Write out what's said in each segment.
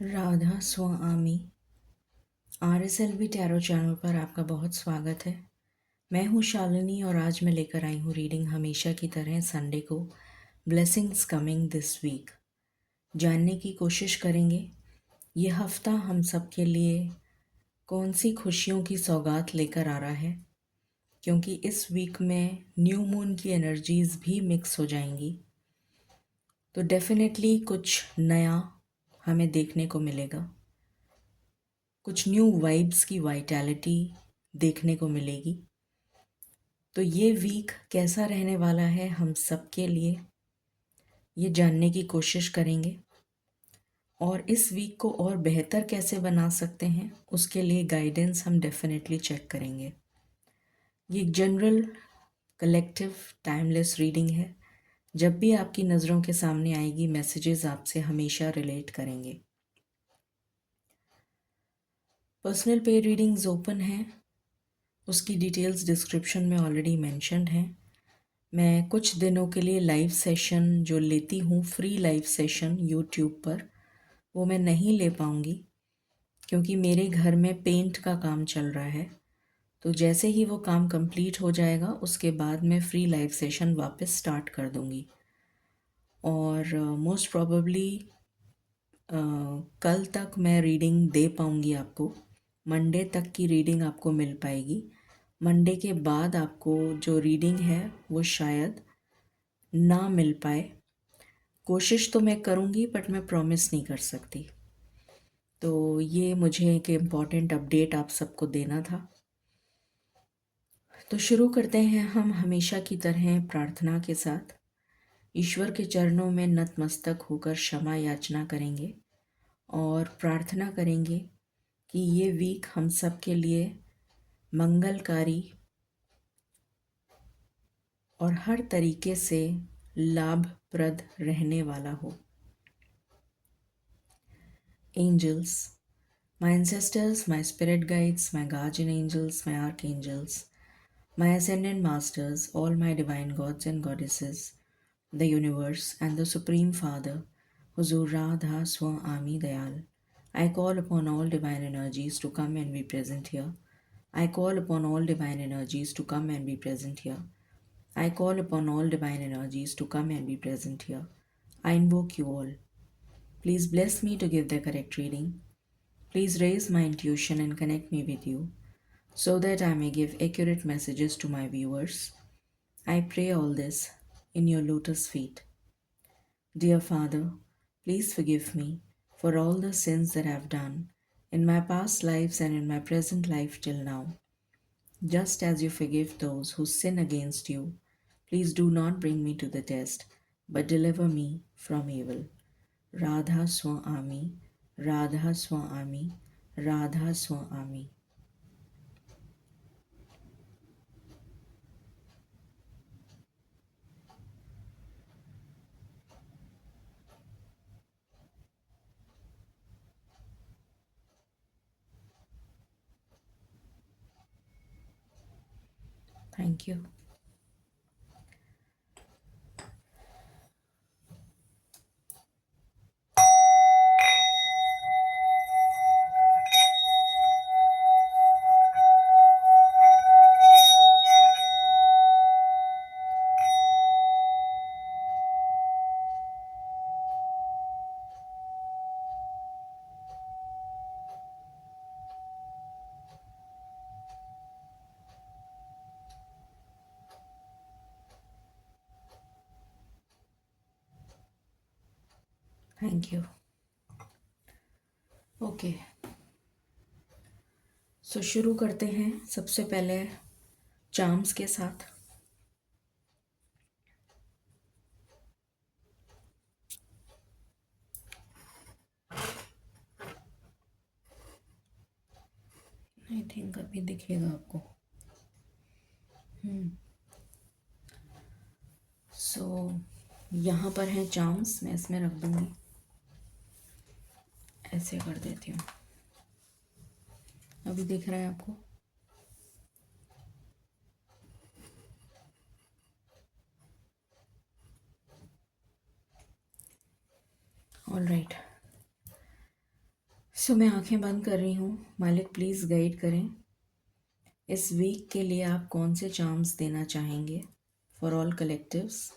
राधा स्वामी RSLV tarot channel पर आपका बहुत स्वागत है। मैं हूँ शालिनी और आज मैं लेकर आई हूँ रीडिंग हमेशा की तरह संडे को ब्लेसिंग्स कमिंग दिस वीक। जानने की कोशिश करेंगे ये हफ्ता हम सब के लिए कौन सी खुशियों की सौगात लेकर आ रहा है, क्योंकि इस वीक में न्यू मून की एनर्जीज भी मिक्स हो जाएंगी। तो डेफिनेटली कुछ नया हमें देखने को मिलेगा, कुछ न्यू वाइब्स की वाइटैलिटी देखने को मिलेगी। तो ये वीक कैसा रहने वाला है हम सब के लिए, ये जानने की कोशिश करेंगे और इस वीक को और बेहतर कैसे बना सकते हैं उसके लिए गाइडेंस हम डेफिनेटली चेक करेंगे। ये एक जनरल कलेक्टिव टाइमलेस रीडिंग है। जब भी आपकी नज़रों के सामने आएगी मैसेजेस आपसे हमेशा रिलेट करेंगे। पर्सनल पे रीडिंग्स ओपन हैं, उसकी डिटेल्स डिस्क्रिप्शन में ऑलरेडी मेंशन्ड हैं। मैं कुछ दिनों के लिए लाइव सेशन जो लेती हूँ, फ्री लाइव सेशन यूट्यूब पर, वो मैं नहीं ले पाऊँगी क्योंकि मेरे घर में पेंट का काम चल रहा है। तो जैसे ही वो काम कंप्लीट हो जाएगा उसके बाद मैं फ्री लाइव सेशन वापस स्टार्ट कर दूँगी और मोस्ट प्रोबेबली कल तक मैं रीडिंग दे पाऊँगी आपको। मंडे तक की रीडिंग आपको मिल पाएगी। मंडे के बाद आपको जो रीडिंग है वो शायद ना मिल पाए। कोशिश तो मैं करूँगी बट मैं प्रॉमिस नहीं कर सकती। तो ये मुझे एक इम्पॉर्टेंट अपडेट आप सबको देना था। तो शुरू करते हैं हम हमेशा की तरह प्रार्थना के साथ। ईश्वर के चरणों में नतमस्तक होकर क्षमा याचना करेंगे और प्रार्थना करेंगे कि ये वीक हम सब के लिए मंगलकारी और हर तरीके से लाभप्रद रहने वाला हो। Angels, my ancestors, my spirit guides, my guardian angels, my archangels, my ascended masters, all my divine gods and goddesses, the universe, and the Supreme Father, Huzur Radha Swami Dayal. I call upon all divine energies to come and be present here. I call upon all divine energies to come and be present here. I call upon all divine energies to come and be present here. I invoke you all. Please bless me to give the correct reading. Please raise my intuition and connect me with you so that I may give accurate messages to my viewers. I pray all this in your lotus feet. Dear Father, please forgive me for all the sins that I have done in my past lives and in my present life till now. Just as you forgive those who sin against you, please do not bring me to the test, but deliver me from evil. Radha Swami, Radha Swami, Radha Swami. Thank you. Thank you. Okay, so शुरू करते हैं सबसे पहले charms के साथ। I think अभी दिखेगा आपको। सो यहाँ पर हैं चार्म्स, मैं इसमें रख दूँगी, ऐसे कर देती हूँ। अभी दिख रहा है आपको? All right. सो मैं आंखें बंद कर रही हूँ। मालिक प्लीज़ गाइड करें, इस वीक के लिए आप कौन से चार्म्स देना चाहेंगे for all collectives.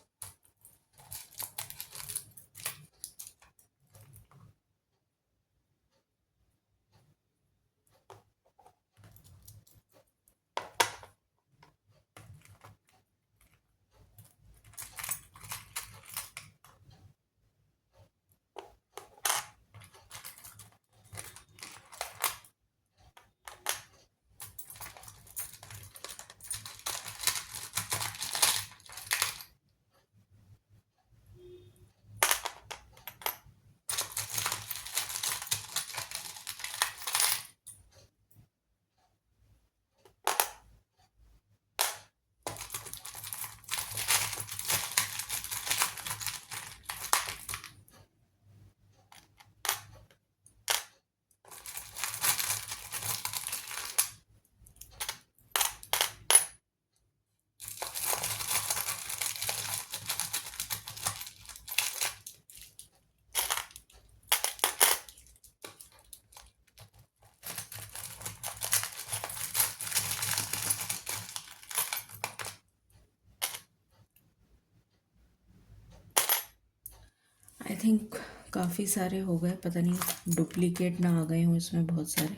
I think काफ़ी सारे हो गए, पता नहीं डुप्लीकेट ना आ गए हों इसमें बहुत सारे।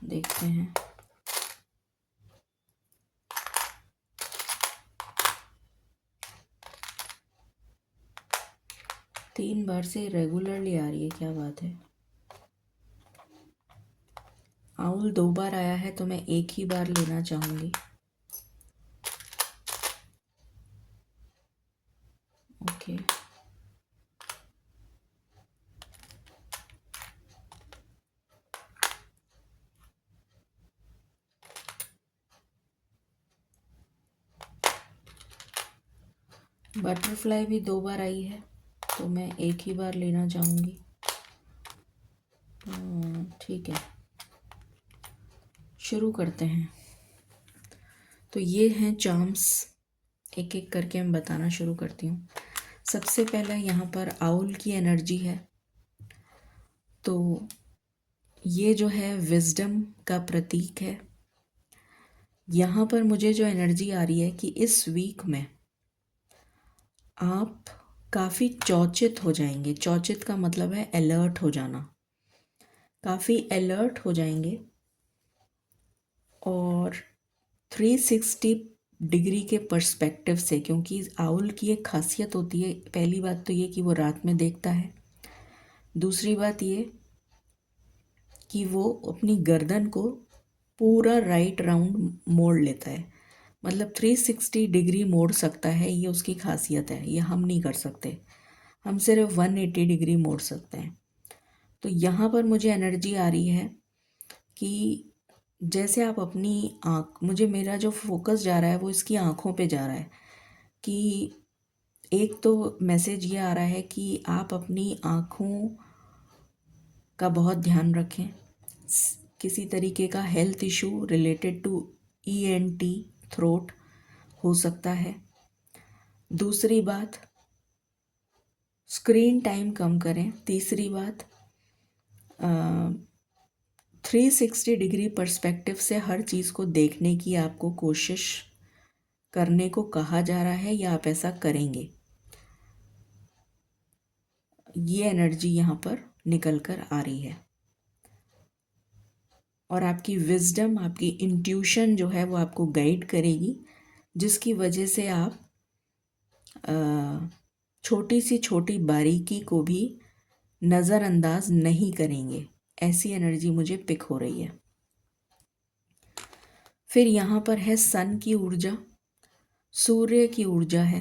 देखते हैं। तीन बार से रेगुलरली आ रही है, क्या बात है। आउल 2 बार आया है तो मैं एक ही बार लेना चाहूँगी। ओके। बटरफ्लाई भी 2 बार आई है तो मैं एक ही बार लेना चाहूँगी। ठीक है, शुरू करते हैं। तो ये हैं चार्म्स, एक एक करके मैं बताना शुरू करती हूँ। सबसे पहले यहाँ पर आउल की एनर्जी है, तो ये जो है विजडम का प्रतीक है। यहाँ पर मुझे जो एनर्जी आ रही है कि इस वीक में आप काफ़ी चौचित हो जाएंगे। चौचित का मतलब है अलर्ट हो जाना, काफ़ी अलर्ट हो जाएंगे। और 360 डिग्री के पर्सपेक्टिव से, क्योंकि आउल की एक खासियत होती है, पहली बात तो ये कि वो रात में देखता है, दूसरी बात ये कि वो अपनी गर्दन को पूरा राइट राउंड मोड़ लेता है। मतलब 360 डिग्री मोड़ सकता है, ये उसकी खासियत है। ये हम नहीं कर सकते, हम सिर्फ 180 डिग्री मोड़ सकते हैं। तो यहाँ पर मुझे एनर्जी आ रही है कि जैसे आप अपनी आँख, मुझे मेरा जो फोकस जा रहा है वो इसकी आँखों पे जा रहा है कि एक तो मैसेज ये आ रहा है कि आप अपनी आँखों का बहुत ध्यान रखें। किसी तरीके का health issue related to ENT throat हो सकता है। दूसरी बात, स्क्रीन टाइम कम करें। तीसरी बात, 360 डिग्री पर्सपेक्टिव से हर चीज़ को देखने की आपको कोशिश करने को कहा जा रहा है, या आप ऐसा करेंगे। ये एनर्जी यहाँ पर निकल कर आ रही है। और आपकी विजडम, आपकी इंट्यूशन जो है वो आपको गाइड करेगी, जिसकी वजह से आप छोटी सी छोटी बारीकी को भी नज़रअंदाज नहीं करेंगे। ऐसी एनर्जी मुझे पिक हो रही है। फिर यहाँ पर है सन की ऊर्जा, सूर्य की ऊर्जा है।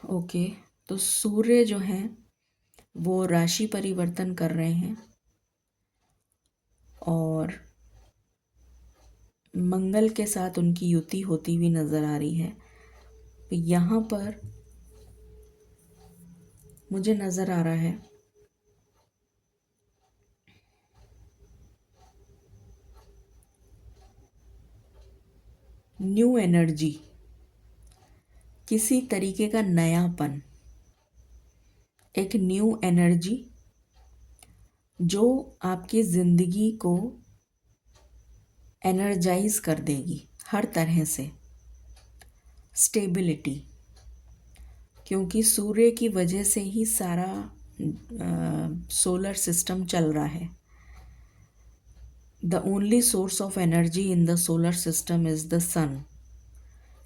ओके, तो सूर्य जो हैं वो राशि परिवर्तन कर रहे हैं और मंगल के साथ उनकी युति होती हुई नज़र आ रही है। तो यहाँ पर मुझे नज़र आ रहा है न्यू एनर्जी, किसी तरीके का नयापन, एक न्यू एनर्जी जो आपकी ज़िंदगी को एनर्जाइज कर देगी हर तरह से। स्टेबिलिटी, क्योंकि सूर्य की वजह से ही सारा सोलर सिस्टम चल रहा है। The only source of energy in the solar system is the sun,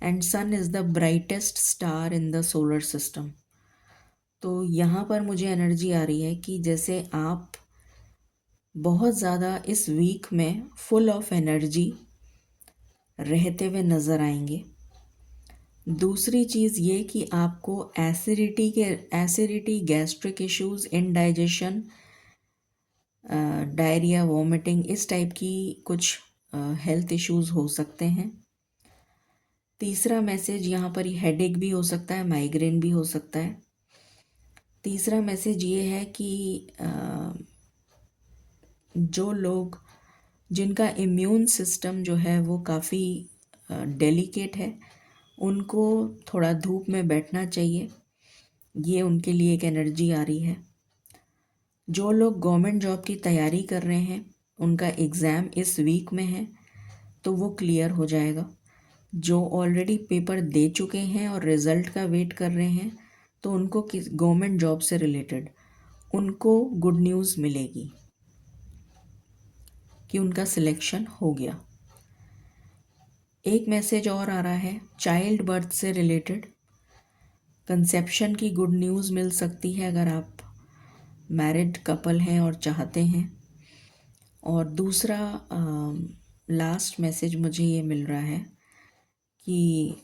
and sun is the brightest star in the solar system. तो यहाँ पर मुझे एनर्जी आ रही है कि जैसे आप बहुत ज़्यादा इस वीक में फुल ऑफ एनर्जी रहते हुए नज़र आएंगे। दूसरी चीज़ ये कि आपको acidity, gastric issues, indigestion, diarrhoea, vomiting, इस टाइप की कुछ हेल्थ इश्यूज हो सकते हैं। तीसरा मैसेज यहाँ पर हेडेक भी हो सकता है, माइग्रेन भी हो सकता है। तीसरा मैसेज ये है कि जो लोग जिनका इम्यून सिस्टम जो है वो काफ़ी डेलिकेट है, उनको थोड़ा धूप में बैठना चाहिए। ये उनके लिए एक एनर्जी आ रही है। जो लोग गवर्नमेंट जॉब की तैयारी कर रहे हैं, उनका एग्ज़ाम इस वीक में है तो वो क्लियर हो जाएगा। जो ऑलरेडी पेपर दे चुके हैं और रिज़ल्ट का वेट कर रहे हैं, तो उनको किस गवर्नमेंट जॉब से रिलेटेड उनको गुड न्यूज़ मिलेगी कि उनका सिलेक्शन हो गया। एक मैसेज और आ रहा है चाइल्ड बर्थ से रिलेटेड। कंसेप्शन की गुड न्यूज़ मिल सकती है अगर आप मैरिड कपल हैं और चाहते हैं। और दूसरा लास्ट मैसेज मुझे ये मिल रहा है कि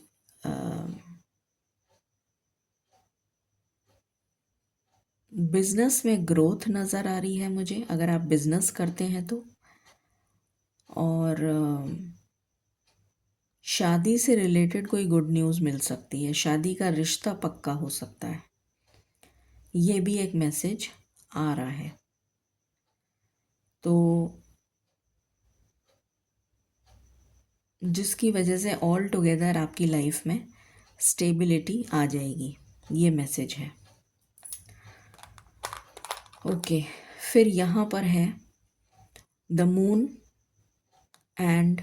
बिज़नेस में ग्रोथ नज़र आ रही है मुझे, अगर आप बिज़नेस करते हैं तो। और शादी से रिलेटेड कोई गुड न्यूज़ मिल सकती है, शादी का रिश्ता पक्का हो सकता है। ये भी एक मैसेज आ रहा है। तो जिसकी वजह से ऑल टुगेदर आपकी लाइफ में स्टेबिलिटी आ जाएगी, ये मैसेज है। ओके, फिर यहाँ पर है the moon and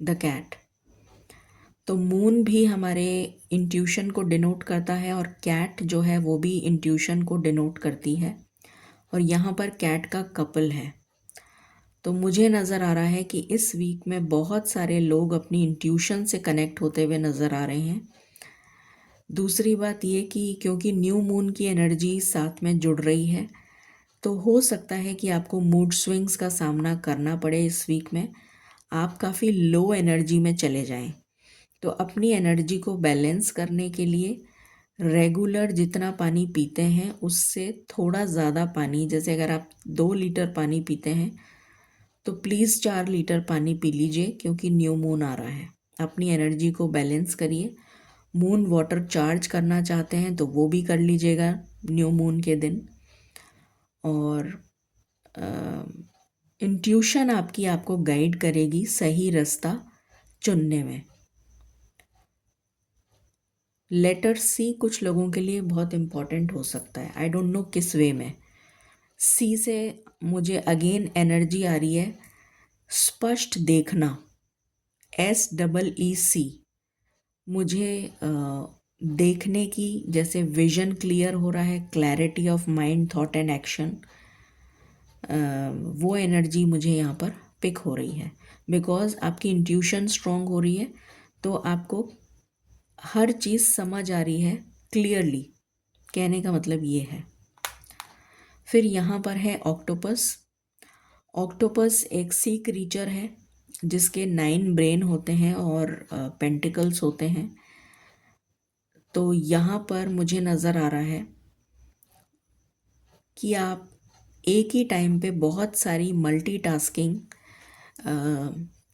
the cat. तो मून भी हमारे इंट्यूशन को डिनोट करता है और कैट जो है वो भी इंट्यूशन को डिनोट करती है। और यहाँ पर कैट का कपल है। तो मुझे नज़र आ रहा है कि इस वीक में बहुत सारे लोग अपनी इंट्यूशन से कनेक्ट होते हुए नज़र आ रहे हैं। दूसरी बात ये कि क्योंकि न्यू मून की एनर्जी साथ में जुड़ रही है, तो हो सकता है कि आपको मूड स्विंग्स का सामना करना पड़े इस वीक में। आप काफ़ी लो एनर्जी में चले जाएं। तो अपनी एनर्जी को बैलेंस करने के लिए रेगुलर जितना पानी पीते हैं उससे थोड़ा ज़्यादा पानी, जैसे अगर आप 2 लीटर पानी पीते हैं तो प्लीज़ 4 लीटर पानी पी लीजिए, क्योंकि न्यू मून आ रहा है। अपनी एनर्जी को बैलेंस करिए। मून वाटर चार्ज करना चाहते हैं तो वो भी कर लीजिएगा न्यू मून के दिन। और इंट्यूशन आपकी आपको गाइड करेगी सही रास्ता चुनने में। लेटर सी कुछ लोगों के लिए बहुत इम्पॉर्टेंट हो सकता है, आई डोंट नो किस वे में। सी से मुझे अगेन एनर्जी आ रही है स्पष्ट देखना, SEEC। मुझे देखने की, जैसे विजन क्लियर हो रहा है, clarity of mind, thought and action, वो एनर्जी मुझे यहाँ पर पिक हो रही है। बिकॉज आपकी इंट्यूशन स्ट्रॉन्ग हो रही है तो आपको हर चीज़ समझ आ रही है क्लियरली। कहने का मतलब ये है। फिर यहाँ पर है ऑक्टोपस। ऑक्टोपस एक सी क्रीचर है जिसके 9 ब्रेन होते हैं और पेंटिकल्स होते हैं। तो यहाँ पर मुझे नज़र आ रहा है कि आप एक ही टाइम पे बहुत सारी मल्टीटास्किंग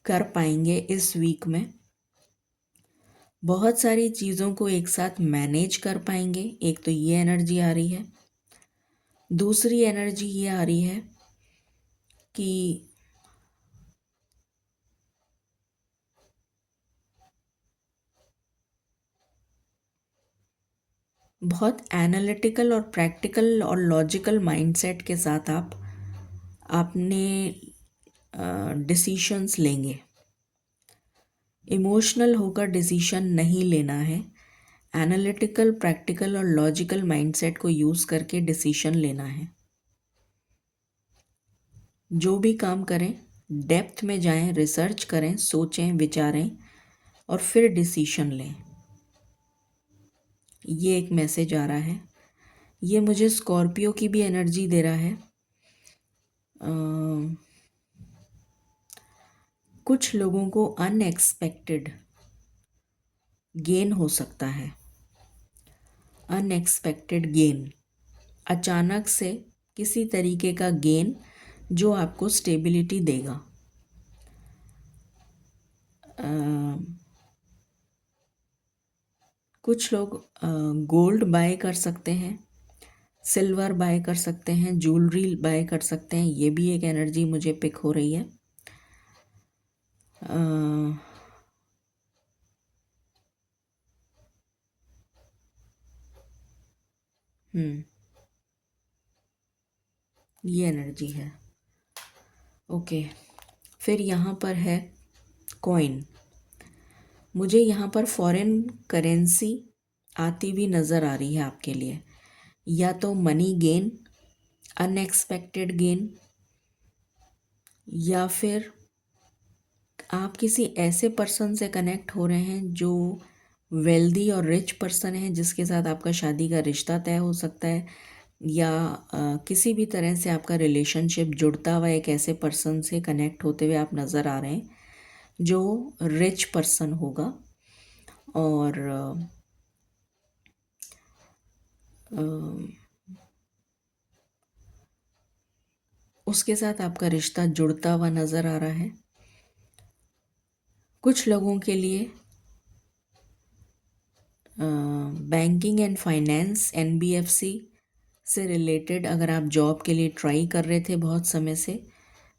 कर पाएंगे इस वीक में। बहुत सारी चीज़ों को एक साथ मैनेज कर पाएंगे। एक तो ये एनर्जी आ रही है। दूसरी एनर्जी ये आ रही है कि बहुत एनालिटिकल और प्रैक्टिकल और लॉजिकल माइंडसेट के साथ आप आपने डिसीशंस लेंगे। इमोशनल होकर डिसीशन नहीं लेना है, एनालिटिकल, प्रैक्टिकल और लॉजिकल माइंडसेट को यूज़ करके डिसीशन लेना है। जो भी काम करें डेप्थ में जाएं, रिसर्च करें, सोचें, विचारें और फिर डिसीशन लें। ये एक मैसेज आ रहा है। ये मुझे स्कॉर्पियो की भी एनर्जी दे रहा है। कुछ लोगों को अनएक्सपेक्टेड गेन हो सकता है। अनएक्सपेक्टेड गेन, अचानक से किसी तरीके का गेन जो आपको स्टेबिलिटी देगा। कुछ लोग गोल्ड बाय कर सकते हैं, सिल्वर बाय कर सकते हैं, ज्वेलरी बाय कर सकते हैं। ये भी एक एनर्जी मुझे पिक हो रही है। ये एनर्जी है। ओके, फिर यहाँ पर है कॉइन। मुझे यहाँ पर फॉरेन करेंसी आती भी नज़र आ रही है आपके लिए, या तो मनी गेन, अनएक्सपेक्टेड गेन, या फिर आप किसी ऐसे पर्सन से कनेक्ट हो रहे हैं जो वेल्दी और रिच पर्सन है, जिसके साथ आपका शादी का रिश्ता तय हो सकता है, या किसी भी तरह से आपका रिलेशनशिप जुड़ता हुआ एक ऐसे पर्सन से कनेक्ट होते हुए आप नज़र आ रहे हैं जो रिच पर्सन होगा और उसके साथ आपका रिश्ता जुड़ता हुआ नज़र आ रहा है। कुछ लोगों के लिए बैंकिंग एंड फाइनेंस, एनबीएफसी से रिलेटेड अगर आप जॉब के लिए ट्राई कर रहे थे बहुत समय से,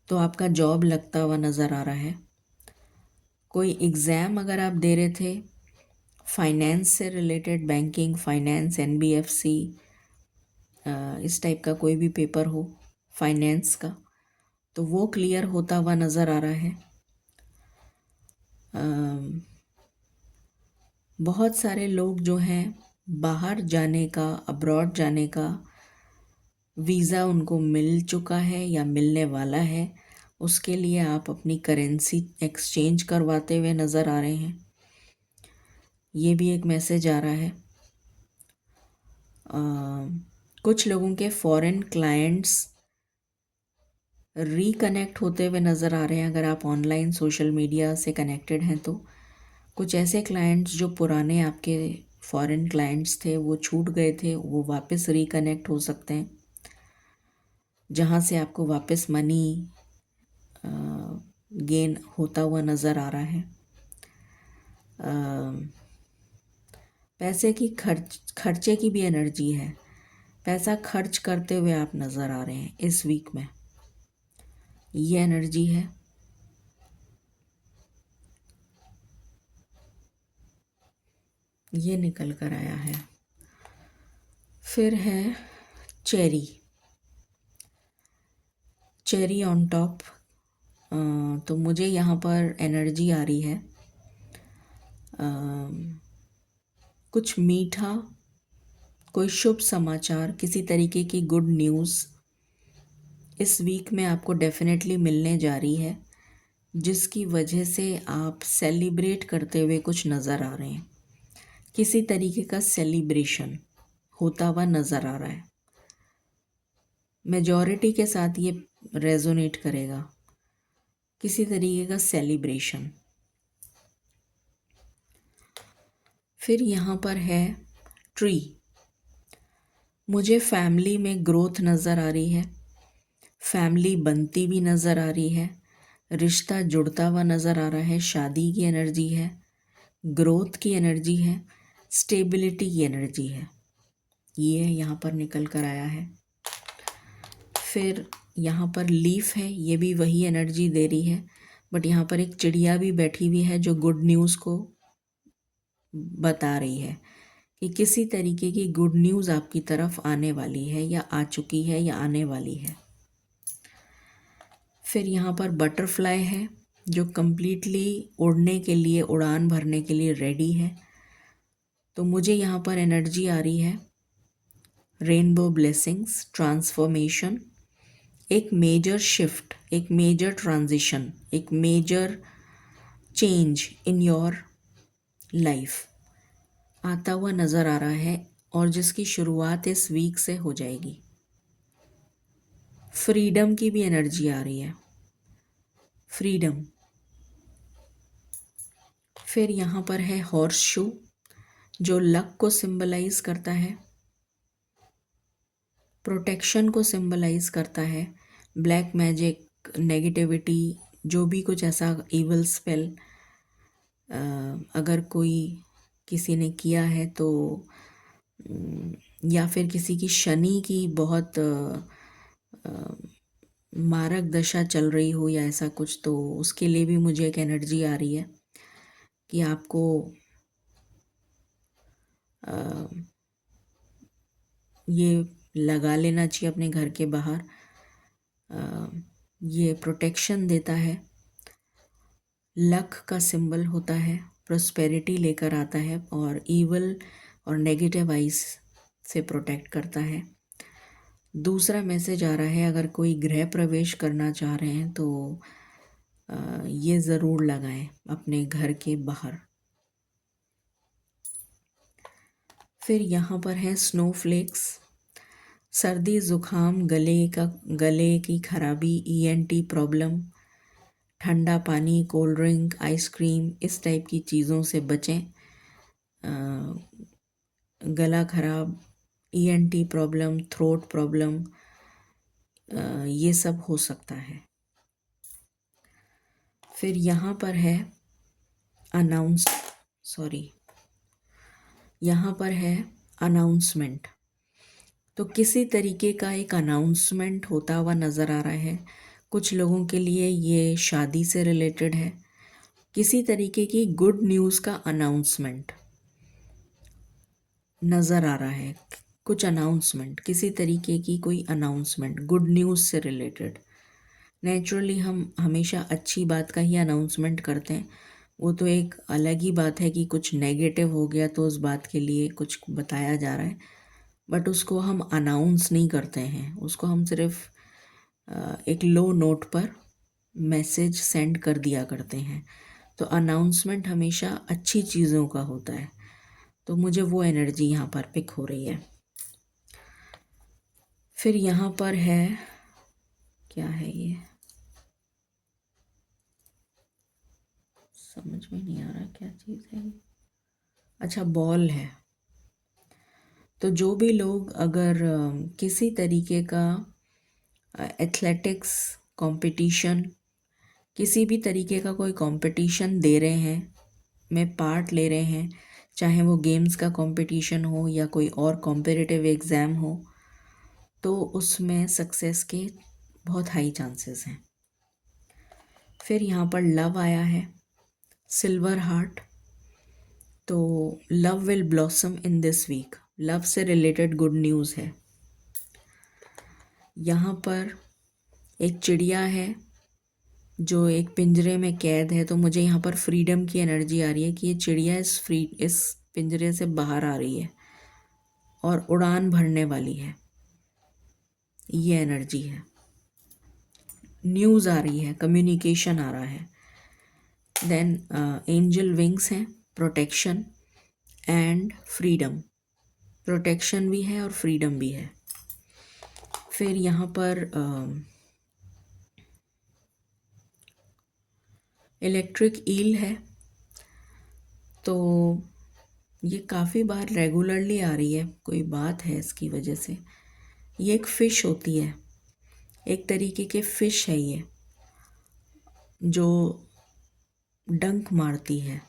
तो आपका जॉब लगता हुआ नज़र आ रहा है। कोई एग्ज़ाम अगर आप दे रहे थे फाइनेंस से रिलेटेड, बैंकिंग, फाइनेंस, एनबीएफसी, इस टाइप का कोई भी पेपर हो फाइनेंस का, तो वो क्लियर होता हुआ नज़र आ रहा है। बहुत सारे लोग जो हैं बाहर जाने का, अब्रॉड जाने का वीज़ा उनको मिल चुका है या मिलने वाला है। उसके लिए आप अपनी करेंसी एक्सचेंज करवाते हुए नज़र आ रहे हैं। ये भी एक मैसेज आ रहा है। कुछ लोगों के फॉरेन क्लाइंट्स रिकनेक्ट होते हुए नज़र आ रहे हैं। अगर आप ऑनलाइन सोशल मीडिया से कनेक्टेड हैं तो कुछ ऐसे क्लाइंट्स जो पुराने आपके फॉरेन क्लाइंट्स थे, वो छूट गए थे, वो वापस रिकनेक्ट हो सकते हैं, जहाँ से आपको वापस मनी गेन होता हुआ नज़र आ रहा है। पैसे की खर्चे की भी एनर्जी है। पैसा खर्च करते हुए आप नज़र आ रहे हैं इस वीक में, ये एनर्जी है। ये निकल कर आया है। फिर है चेरी, चेरी ऑन टॉप। तो मुझे यहाँ पर एनर्जी आ रही है कुछ मीठा, कोई शुभ समाचार, किसी तरीके की गुड न्यूज़ इस वीक में आपको डेफिनेटली मिलने जा रही है, जिसकी वजह से आप सेलिब्रेट करते हुए कुछ नज़र आ रहे हैं। किसी तरीके का सेलिब्रेशन होता हुआ नज़र आ रहा है। मेजॉरिटी के साथ ये रेजोनेट करेगा, किसी तरीके का सेलिब्रेशन। फिर यहाँ पर है ट्री। मुझे फैमिली में ग्रोथ नज़र आ रही है, फैमिली बनती भी नज़र आ रही है, रिश्ता जुड़ता हुआ नज़र आ रहा है, शादी की एनर्जी है, ग्रोथ की एनर्जी है, स्टेबिलिटी की एनर्जी है। ये यहाँ पर निकल कर आया है। फिर यहाँ पर लीफ है, ये भी वही एनर्जी दे रही है, बट यहाँ पर एक चिड़िया भी बैठी हुई है जो गुड न्यूज़ को बता रही है कि किसी तरीके की गुड न्यूज़ आपकी तरफ आने वाली है, या आ चुकी है, या आने वाली है। फिर यहाँ पर बटरफ्लाई है जो कम्प्लीटली उड़ने के लिए, उड़ान भरने के लिए रेडी है। तो मुझे यहाँ पर एनर्जी आ रही है रेनबो ब्लेसिंग्स, ट्रांसफॉर्मेशन, एक मेजर शिफ्ट, एक मेजर ट्रांजिशन, एक major change in your life आता हुआ नज़र आ रहा है, और जिसकी शुरुआत इस वीक से हो जाएगी। फ्रीडम की भी एनर्जी आ रही है, फ्रीडम। फिर यहाँ पर है हॉर्स शू जो लक को सिंबलाइज करता है, प्रोटेक्शन को सिंबलाइज करता है, ब्लैक मैजिक, नेगेटिविटी, जो भी कुछ ऐसा इवल स्पेल अगर कोई किसी ने किया है तो या फिर किसी की शनि की बहुत मारक दशा चल रही हो या ऐसा कुछ, तो उसके लिए भी मुझे एक एनर्जी आ रही है कि आपको ये लगा लेना चाहिए अपने घर के बाहर। ये प्रोटेक्शन देता है, लक का सिंबल होता है, प्रोस्पेरिटी लेकर आता है, और ईवल और नेगेटिव आइज से प्रोटेक्ट करता है। दूसरा मैसेज आ रहा है, अगर कोई गृह प्रवेश करना चाह रहे हैं तो ये ज़रूर लगाएं अपने घर के बाहर। फिर यहाँ पर है स्नोफ्लेक्स, सर्दी ज़ुकाम, गले की खराबी, ENT प्रॉब्लम, ठंडा पानी, कोल्ड ड्रिंक, आइसक्रीम, इस टाइप की चीज़ों से बचें। गला खराब, ENT प्रॉब्लम, थ्रोट प्रॉब्लम, ये सब हो सकता है। फिर यहाँ पर है यहाँ पर है अनाउंसमेंट। तो किसी तरीके का एक अनाउंसमेंट होता हुआ नज़र आ रहा है। कुछ लोगों के लिए ये शादी से रिलेटेड है, किसी तरीके की गुड न्यूज़ का अनाउंसमेंट नज़र आ रहा है। कुछ अनाउंसमेंट, किसी तरीके की कोई अनाउंसमेंट गुड न्यूज़ से रिलेटेड। नेचुरली हम हमेशा अच्छी बात का ही अनाउंसमेंट करते हैं, वो तो एक अलग ही बात है कि कुछ नेगेटिव हो गया तो उस बात के लिए कुछ बताया जा रहा है, बट उसको हम अनाउंस नहीं करते हैं, उसको हम सिर्फ एक लो नोट पर मैसेज सेंड कर दिया करते हैं। तो अनाउंसमेंट हमेशा अच्छी चीज़ों का होता है, तो मुझे वो एनर्जी यहाँ पर पिक हो रही है। फिर यहाँ पर है, क्या है ये, समझ में नहीं आ रहा क्या चीज़ है ये। अच्छा, बॉल है। तो जो भी लोग अगर किसी तरीके का एथलेटिक्स कंपटीशन, किसी भी तरीके का कोई कंपटीशन दे रहे हैं, में पार्ट ले रहे हैं, चाहे वो गेम्स का कंपटीशन हो या कोई और कॉम्पिटिटिव एग्ज़ाम हो, तो उसमें सक्सेस के बहुत हाई चांसेस हैं। फिर यहाँ पर लव आया है, सिल्वर हार्ट। तो love will blossom in this week, love से रिलेटेड गुड न्यूज़ है। यहाँ पर एक चिड़िया है जो एक पिंजरे में कैद है, तो मुझे यहाँ पर फ्रीडम की एनर्जी आ रही है कि ये चिड़िया इस पिंजरे से बाहर आ रही है और उड़ान भरने वाली है, ये एनर्जी है। न्यूज़ आ रही है, कम्युनिकेशन आ रहा है। देन एंजल विंग्स हैं, प्रोटेक्शन एंड फ्रीडम, प्रोटेक्शन भी है और फ्रीडम भी है। फिर यहाँ पर इलेक्ट्रिक ईल है, तो ये काफ़ी बार रेगुलरली आ रही है, कोई बात है इसकी वजह से। ये एक फ़िश होती है, एक तरीके के फ़िश है ये, जो डंक मारती है।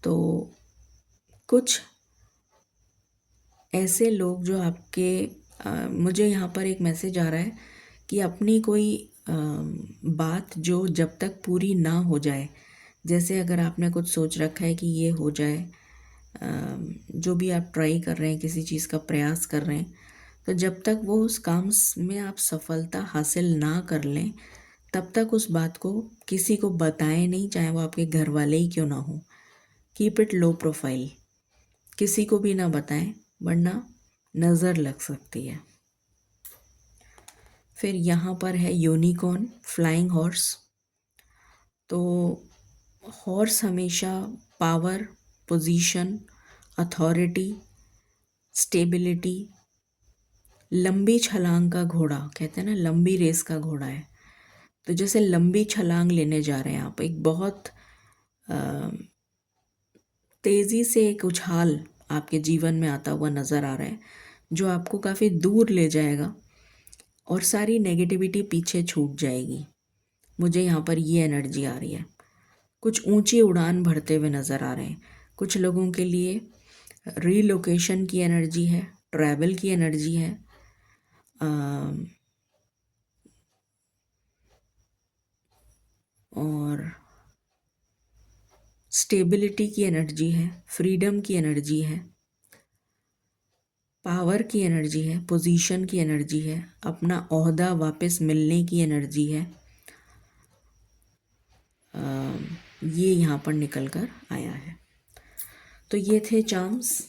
तो कुछ ऐसे लोग जो आपके मुझे यहाँ पर एक मैसेज आ रहा है कि अपनी कोई बात जो जब तक पूरी ना हो जाए, जैसे अगर आपने कुछ सोच रखा है कि ये हो जाए, जो भी आप ट्राई कर रहे हैं, किसी चीज़ का प्रयास कर रहे हैं, तो जब तक वो उस काम में आप सफलता हासिल ना कर लें, तब तक उस बात को किसी को बताएं नहीं, चाहे वो आपके घर वाले ही क्यों ना हो। कीप इट लो प्रोफाइल, किसी को भी ना बताएं, वरना नज़र लग सकती है। फिर यहाँ पर है यूनिकॉर्न, फ्लाइंग हॉर्स। तो हॉर्स हमेशा पावर, पोजीशन, अथॉरिटी, स्टेबिलिटी, लंबी छलांग का घोड़ा, कहते हैं ना लंबी रेस का घोड़ा है। तो जैसे लंबी छलांग लेने जा रहे हैं आप, एक बहुत तेज़ी से एक उछाल आपके जीवन में आता हुआ नज़र आ रहा है, जो आपको काफ़ी दूर ले जाएगा और सारी नेगेटिविटी पीछे छूट जाएगी। मुझे यहाँ पर ये एनर्जी आ रही है। कुछ ऊंची उड़ान भरते हुए नज़र आ रहे हैं। कुछ लोगों के लिए रीलोकेशन की एनर्जी है, ट्रैवल की एनर्जी है, और स्टेबिलिटी की एनर्जी है, फ्रीडम की एनर्जी है, पावर की एनर्जी है, पोजीशन की एनर्जी है, अपना ओहदा वापस मिलने की एनर्जी है। ये यहाँ पर निकल कर आया है। तो ये थे चार्म्स।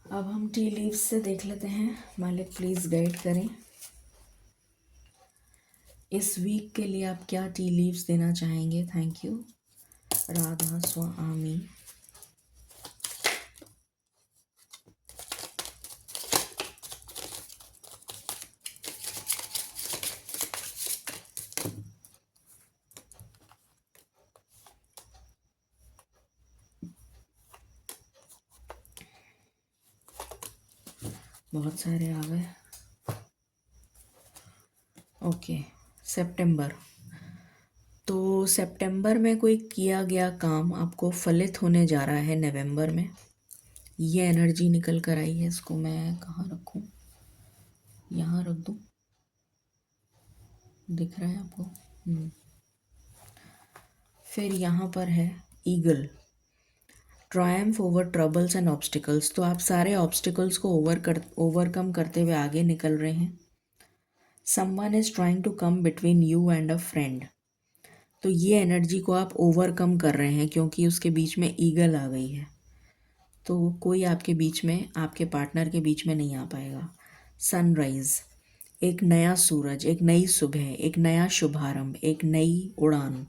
अब हम टी लीव्स से देख लेते हैं। मालिक प्लीज़ गाइड करें, इस वीक के लिए आप क्या टी लीव्स देना चाहेंगे। Thank you. राधा स्वामी। बहुत सारे आ गए। ओके, सितंबर। तो सितंबर में कोई किया गया काम आपको फलित होने जा रहा है नवंबर में। ये एनर्जी निकल कर आई है। इसको मैं कहाँ रखूँ, यहाँ रख दूँ, दिख रहा है आपको। फिर यहाँ पर है eagle, Triumph over troubles and obstacles. तो आप सारे ऑब्स्टिकल्स को ओवरकम करते हुए आगे निकल रहे हैं। Someone is trying to come between you and a friend. तो ये एनर्जी को आप ओवरकम कर रहे हैं, क्योंकि उसके बीच में ईगल आ गई है। तो कोई आपके बीच में, आपके पार्टनर के बीच में नहीं आ पाएगा। सनराइज, एक नया सूरज, एक नई सुबह, एक नया शुभारंभ, एक नई उड़ान,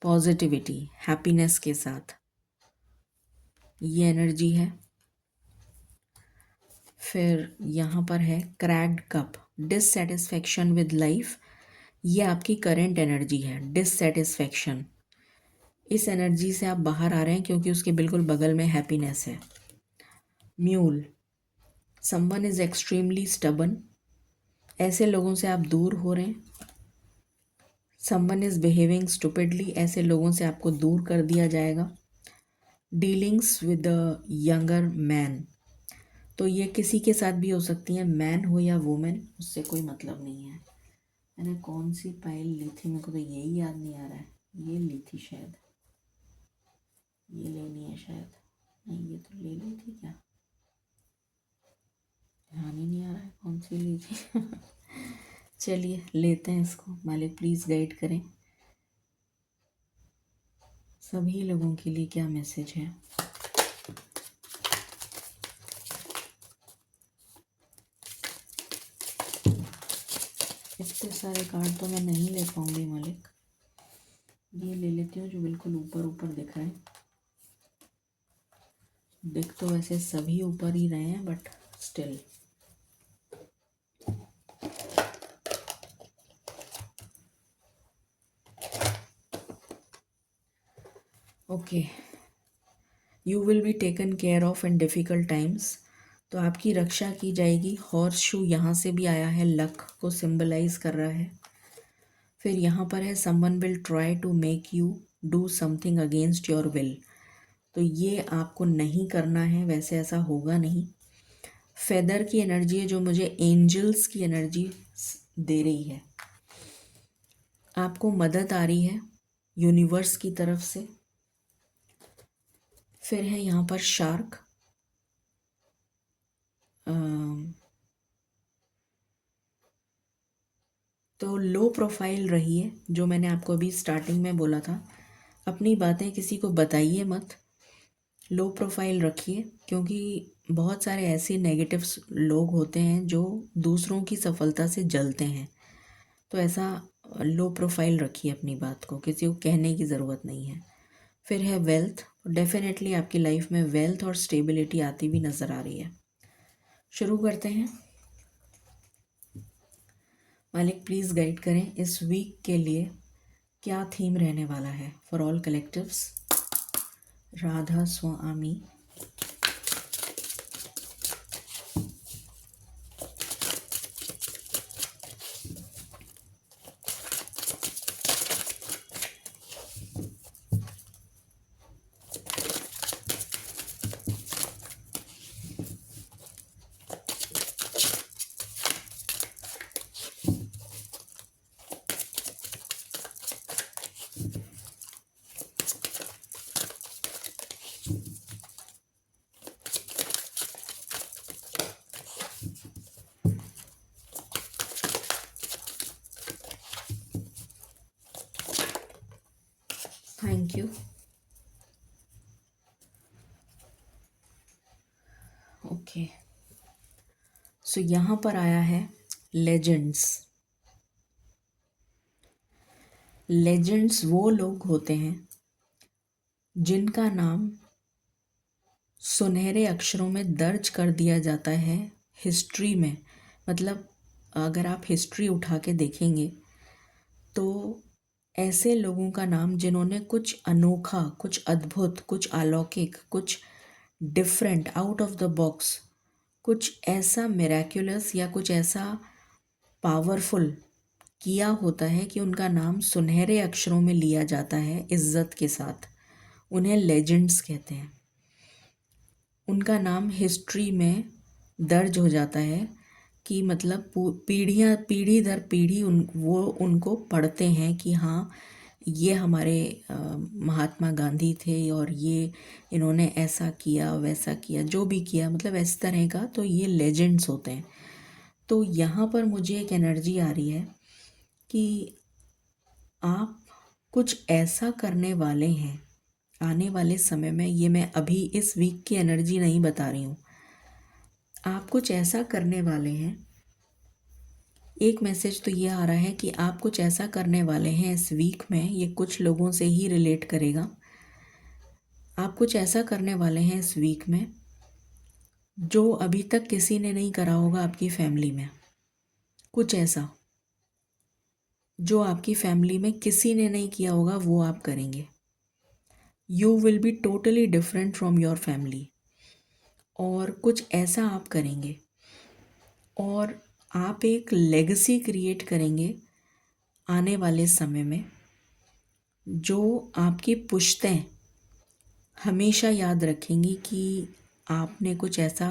पॉजिटिविटी, हैप्पीनेस के साथ, ये एनर्जी है। फिर यहाँ पर है cracked cup, dissatisfaction with life. ये आपकी करंट एनर्जी है, डिससेटिस्फैक्शन। इस एनर्जी से आप बाहर आ रहे हैं, क्योंकि उसके बिल्कुल बगल में हैप्पीनेस है। Mule, someone is extremely stubborn. ऐसे लोगों से आप दूर हो रहे हैं। समवन इज बिहेविंग स्टूपिडली, ऐसे लोगों से आपको दूर कर दिया जाएगा। Dealings with a younger man, तो ये किसी के साथ भी हो सकती है, मैन हो या वुमेन, उससे कोई मतलब नहीं है। मैंने कौन सी पायल ली थी, मेरे को तो यही याद नहीं आ रहा है। ये ली थी शायद, ये लेनी है शायद, नहीं ये तो ले ली थी क्या, ध्यान ही नहीं आ रहा है कौन सी ली थी। चलिए लेते हैं इसको। मालिक प्लीज़ गाइड करें, सभी लोगों के लिए क्या मैसेज है। इतने सारे कार्ड तो मैं नहीं ले पाऊंगी मालिक। ये ले लेती हूँ जो बिल्कुल ऊपर ऊपर दिख रहे हैं। दिख तो वैसे सभी ऊपर ही रहे हैं, but still. Okay, you will be taken care of in difficult times. तो आपकी रक्षा की जाएगी। हॉर्स शू यहाँ से भी आया है, लक को सिंबलाइज कर रहा है। फिर यहाँ पर है someone will try to make you do something against your will. तो ये आपको नहीं करना है, वैसे ऐसा होगा नहीं। फेदर की एनर्जी है, जो मुझे एंजल्स की एनर्जी दे रही है। आपको मदद आ रही है यूनिवर्स की तरफ से। फिर है यहाँ पर शार्क। तो लो प्रोफाइल रहिए, जो मैंने आपको अभी स्टार्टिंग में बोला था, अपनी बातें किसी को बताइए मत, लो प्रोफाइल रखिए, क्योंकि बहुत सारे ऐसे नेगेटिव लोग होते हैं जो दूसरों की सफलता से जलते हैं। तो ऐसा लो प्रोफाइल रखिए, अपनी बात को किसी को कहने की ज़रूरत नहीं है। फिर है वेल्थ। डेफिनेटली आपकी लाइफ में वेल्थ और स्टेबिलिटी आती हुई नज़र आ रही है। शुरू करते हैं। मालिक प्लीज़ गाइड करें इस वीक के लिए क्या थीम रहने वाला है for all collectives. Radha Swami. Thank you. Okay, so यहाँ पर आया है लेजेंड्स। लेजेंड्स वो लोग होते हैं जिनका नाम सुनहरे अक्षरों में दर्ज कर दिया जाता है हिस्ट्री में। मतलब अगर आप हिस्ट्री उठा के देखेंगे तो ऐसे लोगों का नाम जिन्होंने कुछ अनोखा, कुछ अद्भुत, कुछ अलौकिक, कुछ different, out of the box, कुछ ऐसा मिराक्युलस या कुछ ऐसा पावरफुल किया होता है कि उनका नाम सुनहरे अक्षरों में लिया जाता है इज्जत के साथ। उन्हें लेजेंड्स कहते हैं। उनका नाम हिस्ट्री में दर्ज हो जाता है कि मतलब पीढ़ियाँ, पीढ़ी दर पीढ़ी वो उनको पढ़ते हैं कि हाँ, ये हमारे महात्मा गांधी थे और ये इन्होंने ऐसा किया वैसा किया, जो भी किया, मतलब इस तरह का। तो ये लेजेंड्स होते हैं। तो यहाँ पर मुझे एक एनर्जी आ रही है कि आप कुछ ऐसा करने वाले हैं आने वाले समय में। ये मैं अभी इस वीक की एनर्जी नहीं बता रही हूँ, आप कुछ ऐसा करने वाले हैं। एक मैसेज तो ये आ रहा है कि आप कुछ ऐसा करने वाले हैं इस वीक में। ये कुछ लोगों से ही रिलेट करेगा। आप कुछ ऐसा करने वाले हैं इस वीक में जो अभी तक किसी ने नहीं करा होगा आपकी फैमिली में। कुछ ऐसा जो आपकी फैमिली में किसी ने नहीं किया होगा वो आप करेंगे। You will be totally different from your family. और कुछ ऐसा आप करेंगे और आप एक लेगेसी क्रिएट करेंगे आने वाले समय में, जो आपकी पुश्तें हमेशा याद रखेंगी कि आपने कुछ ऐसा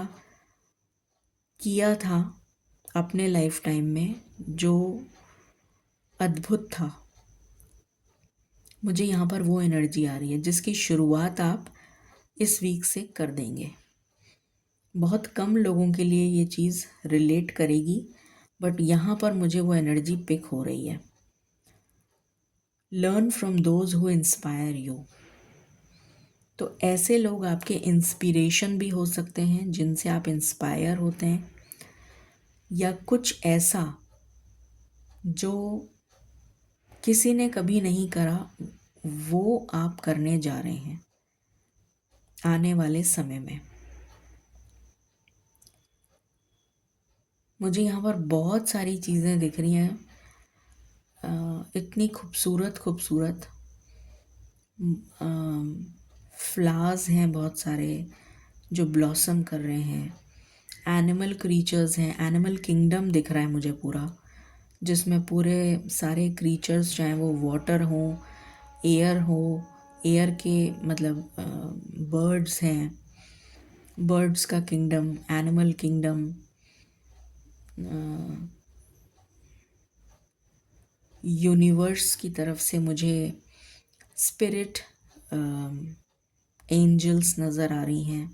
किया था अपने लाइफ टाइम में जो अद्भुत था। मुझे यहाँ पर वो एनर्जी आ रही है जिसकी शुरुआत आप इस वीक से कर देंगे। बहुत कम लोगों के लिए ये चीज़ रिलेट करेगी, बट यहाँ पर मुझे वो एनर्जी पिक हो रही है। Learn from those who inspire you. तो ऐसे लोग आपके इंस्पिरेशन भी हो सकते हैं जिनसे आप इंस्पायर होते हैं, या कुछ ऐसा जो किसी ने कभी नहीं करा वो आप करने जा रहे हैं आने वाले समय में। मुझे यहाँ पर बहुत सारी चीज़ें दिख रही हैं, इतनी खूबसूरत खूबसूरत फ्लावर्स हैं बहुत सारे जो ब्लॉसम कर रहे हैं। एनिमल क्रीचर्स हैं, एनिमल किंगडम दिख रहा है मुझे पूरा, जिसमें पूरे सारे क्रीचर्स, चाहे वो वाटर हो, एयर हो, एयर के मतलब बर्ड्स हैं, बर्ड्स का किंगडम, एनिमल किंगडम, यूनिवर्स की तरफ से मुझे स्पिरिट एंजल्स नज़र आ रही हैं।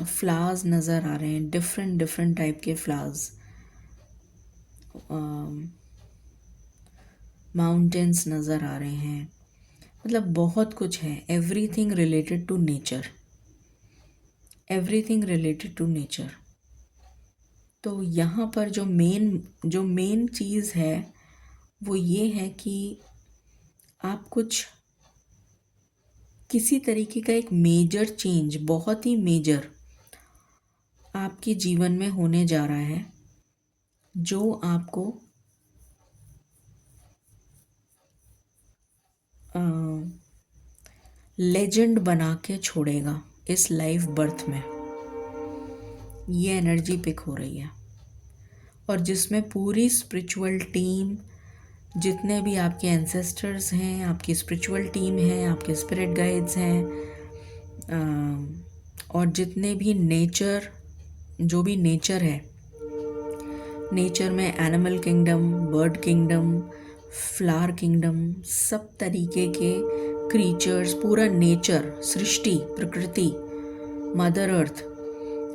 फ्लावर्स नज़र आ रहे हैं, डिफरेंट डिफरेंट टाइप के फ्लावर्स। माउंटेन्स नज़र आ रहे हैं, मतलब बहुत कुछ है। Everything related to nature, everything related to nature. तो यहाँ पर जो मेन चीज़ है वो ये है कि आप कुछ किसी तरीके का एक मेजर चेंज, बहुत ही मेजर आपके जीवन में होने जा रहा है, जो आपको लेजेंड बना के छोड़ेगा इस लाइफ बर्थ में। ये एनर्जी पिक हो रही है, और जिसमें पूरी स्पिरिचुअल टीम, जितने भी आपके एंसेस्टर्स हैं, आपकी स्पिरिचुअल टीम है, आपके स्पिरिट गाइड्स हैं, और जितने भी नेचर, जो भी नेचर है, नेचर में animal kingdom, bird kingdom, flower kingdom, सब तरीके के क्रीचर्स, पूरा नेचर, सृष्टि, प्रकृति, मदर अर्थ,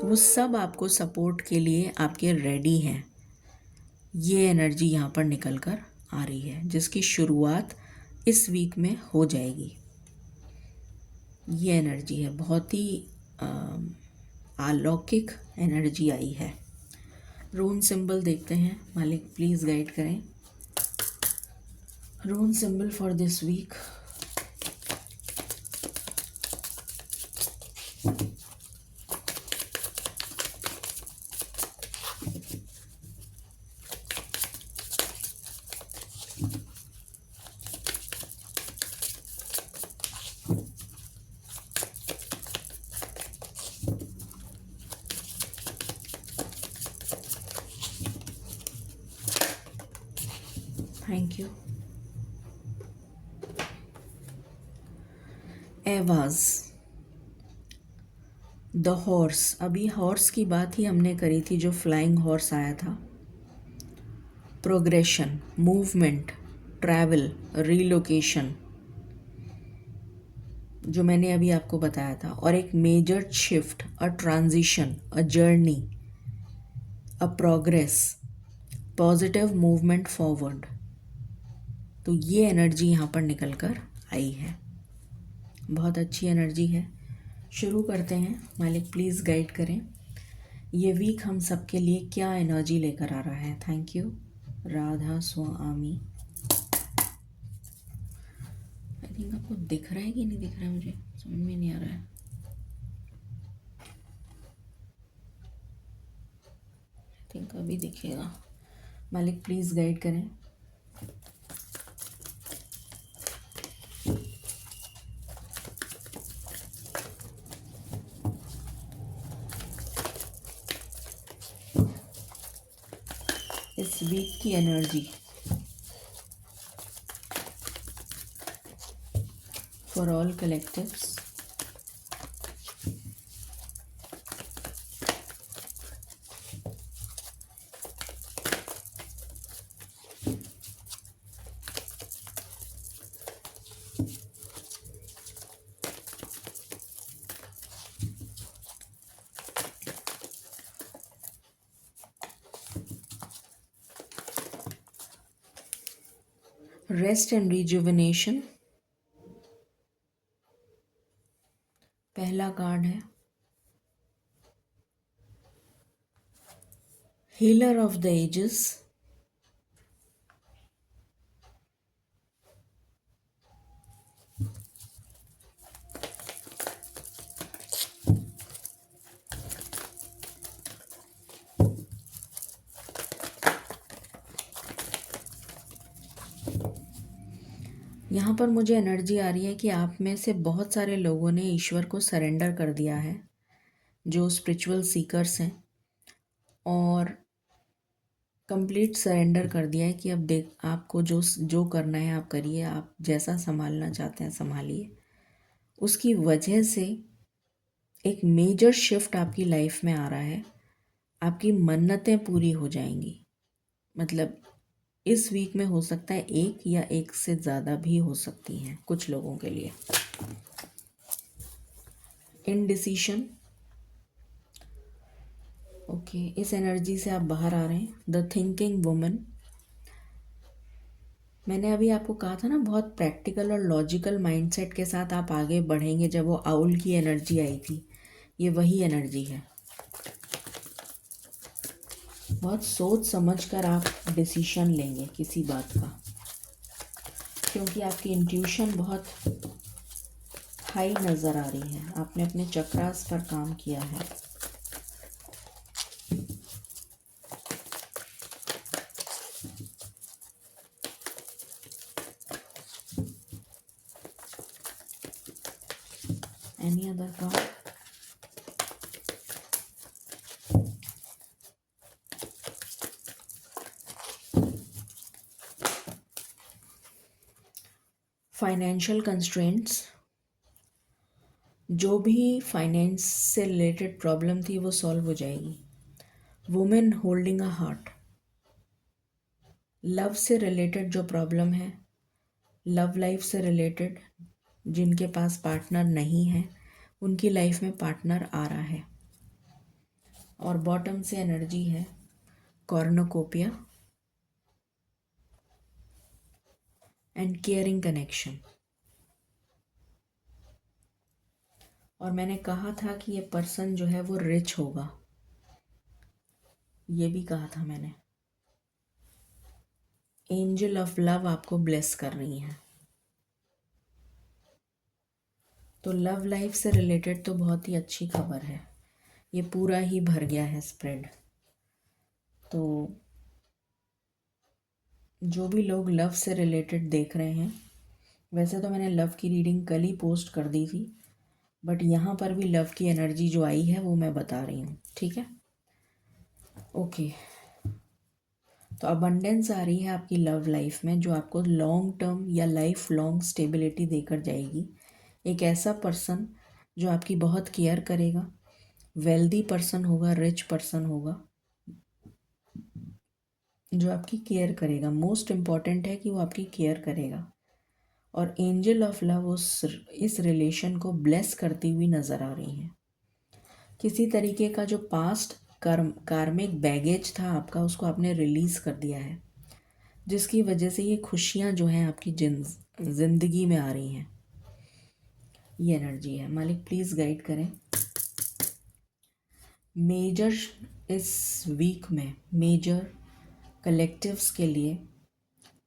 वो सब आपको सपोर्ट के लिए आपके रेडी हैं। ये एनर्जी यहाँ पर निकल कर आ रही है, जिसकी शुरुआत इस वीक में हो जाएगी। ये एनर्जी है, बहुत ही अलौकिक एनर्जी आई है। रून सिंबल देखते हैं, मालिक प्लीज़ गाइड करें। Rune symbol for this week. Thank you. Ehwaz, the horse. अभी हॉर्स की बात ही हमने करी थी, जो फ्लाइंग हॉर्स आया था। प्रोग्रेशन, मूवमेंट, ट्रैवल, रीलोकेशन, जो मैंने अभी आपको बताया था, और एक major shift, a transition, a journey, a progress, positive movement forward. तो ये एनर्जी यहाँ पर निकल कर आई है, बहुत अच्छी एनर्जी है। शुरू करते हैं, मालिक प्लीज़ गाइड करें ये वीक हम सबके लिए क्या एनर्जी लेकर आ रहा है। Thank you Radha Swami. I think आपको दिख रहा है कि नहीं दिख रहा है, मुझे समझ में नहीं आ रहा है। आई थिंक अभी दिखेगा। मालिक प्लीज़ गाइड करें। इस वीक की energy for all collectives. Rest and rejuvenation पहला कार्ड है। हीलर ऑफ द एजेस, यहाँ पर मुझे एनर्जी आ रही है कि आप में से बहुत सारे लोगों ने ईश्वर को सरेंडर कर दिया है, जो स्पिरिचुअल सीकर्स हैं, और कंप्लीट सरेंडर कर दिया है कि अब देख, आपको जो जो करना है आप करिए, आप जैसा संभालना चाहते हैं संभालिए। उसकी वजह से एक मेजर शिफ्ट आपकी लाइफ में आ रहा है। आपकी मन्नतें पूरी हो जाएंगी। मतलब इस वीक में हो सकता है एक या एक से ज़्यादा भी हो सकती हैं कुछ लोगों के लिए। इनडिसीशन, ओके, इस एनर्जी से आप बाहर आ रहे हैं। द थिंकिंग वुमन, मैंने अभी आपको कहा था ना, बहुत प्रैक्टिकल और लॉजिकल माइंडसेट के साथ आप आगे बढ़ेंगे। जब वो आउल की एनर्जी आई थी, ये वही एनर्जी है। बहुत सोच समझ कर आप डिसीशन लेंगे किसी बात का, क्योंकि आपकी इंट्यूशन बहुत हाई नज़र आ रही है। आपने अपने चक्रास पर काम किया है। Any other card? Financial constraints, जो भी फाइनेंस से रिलेटेड प्रॉब्लम थी वो सॉल्व हो जाएगी। Women holding a heart, love से रिलेटेड जो प्रॉब्लम है, लव लाइफ से रिलेटेड, जिनके पास पार्टनर नहीं है उनकी लाइफ में पार्टनर आ रहा है। और बॉटम से एनर्जी है कॉर्नोकोपिया एंड केयरिंग कनेक्शन। और मैंने कहा था कि ये पर्सन जो है वो रिच होगा, ये भी कहा था मैंने। एंजल ऑफ लव आपको ब्लेस कर रही हैं। तो लव लाइफ से रिलेटेड तो बहुत ही अच्छी खबर है। ये पूरा ही भर गया है स्प्रेड। तो जो भी लोग लव से रिलेटेड देख रहे हैं, वैसे तो मैंने लव की रीडिंग कल ही पोस्ट कर दी थी, बट यहाँ पर भी लव की एनर्जी जो आई है वो मैं बता रही हूँ, ठीक है? ओके, तो अबंडेंस आ रही है आपकी लव लाइफ में, जो आपको लॉन्ग टर्म या लाइफ लॉन्ग स्टेबिलिटी देकर जाएगी। एक ऐसा पर्सन जो आपकी बहुत केयर करेगा, वेल्दी पर्सन होगा, रिच पर्सन होगा, जो आपकी केयर करेगा। मोस्ट इम्पॉर्टेंट है कि वो आपकी केयर करेगा। और एंजल ऑफ लव उस इस रिलेशन को ब्लेस करती हुई नज़र आ रही हैं। किसी तरीके का जो पास्ट कार्मिक बैगेज था आपका, उसको आपने रिलीज़ कर दिया है, जिसकी वजह से ये खुशियाँ जो हैं आपकी ज़िंदगी में आ रही हैं। ये एनर्जी है। मालिक प्लीज़ गाइड करें। मेजर इस वीक में मेजर कलेक्टिव्स के लिए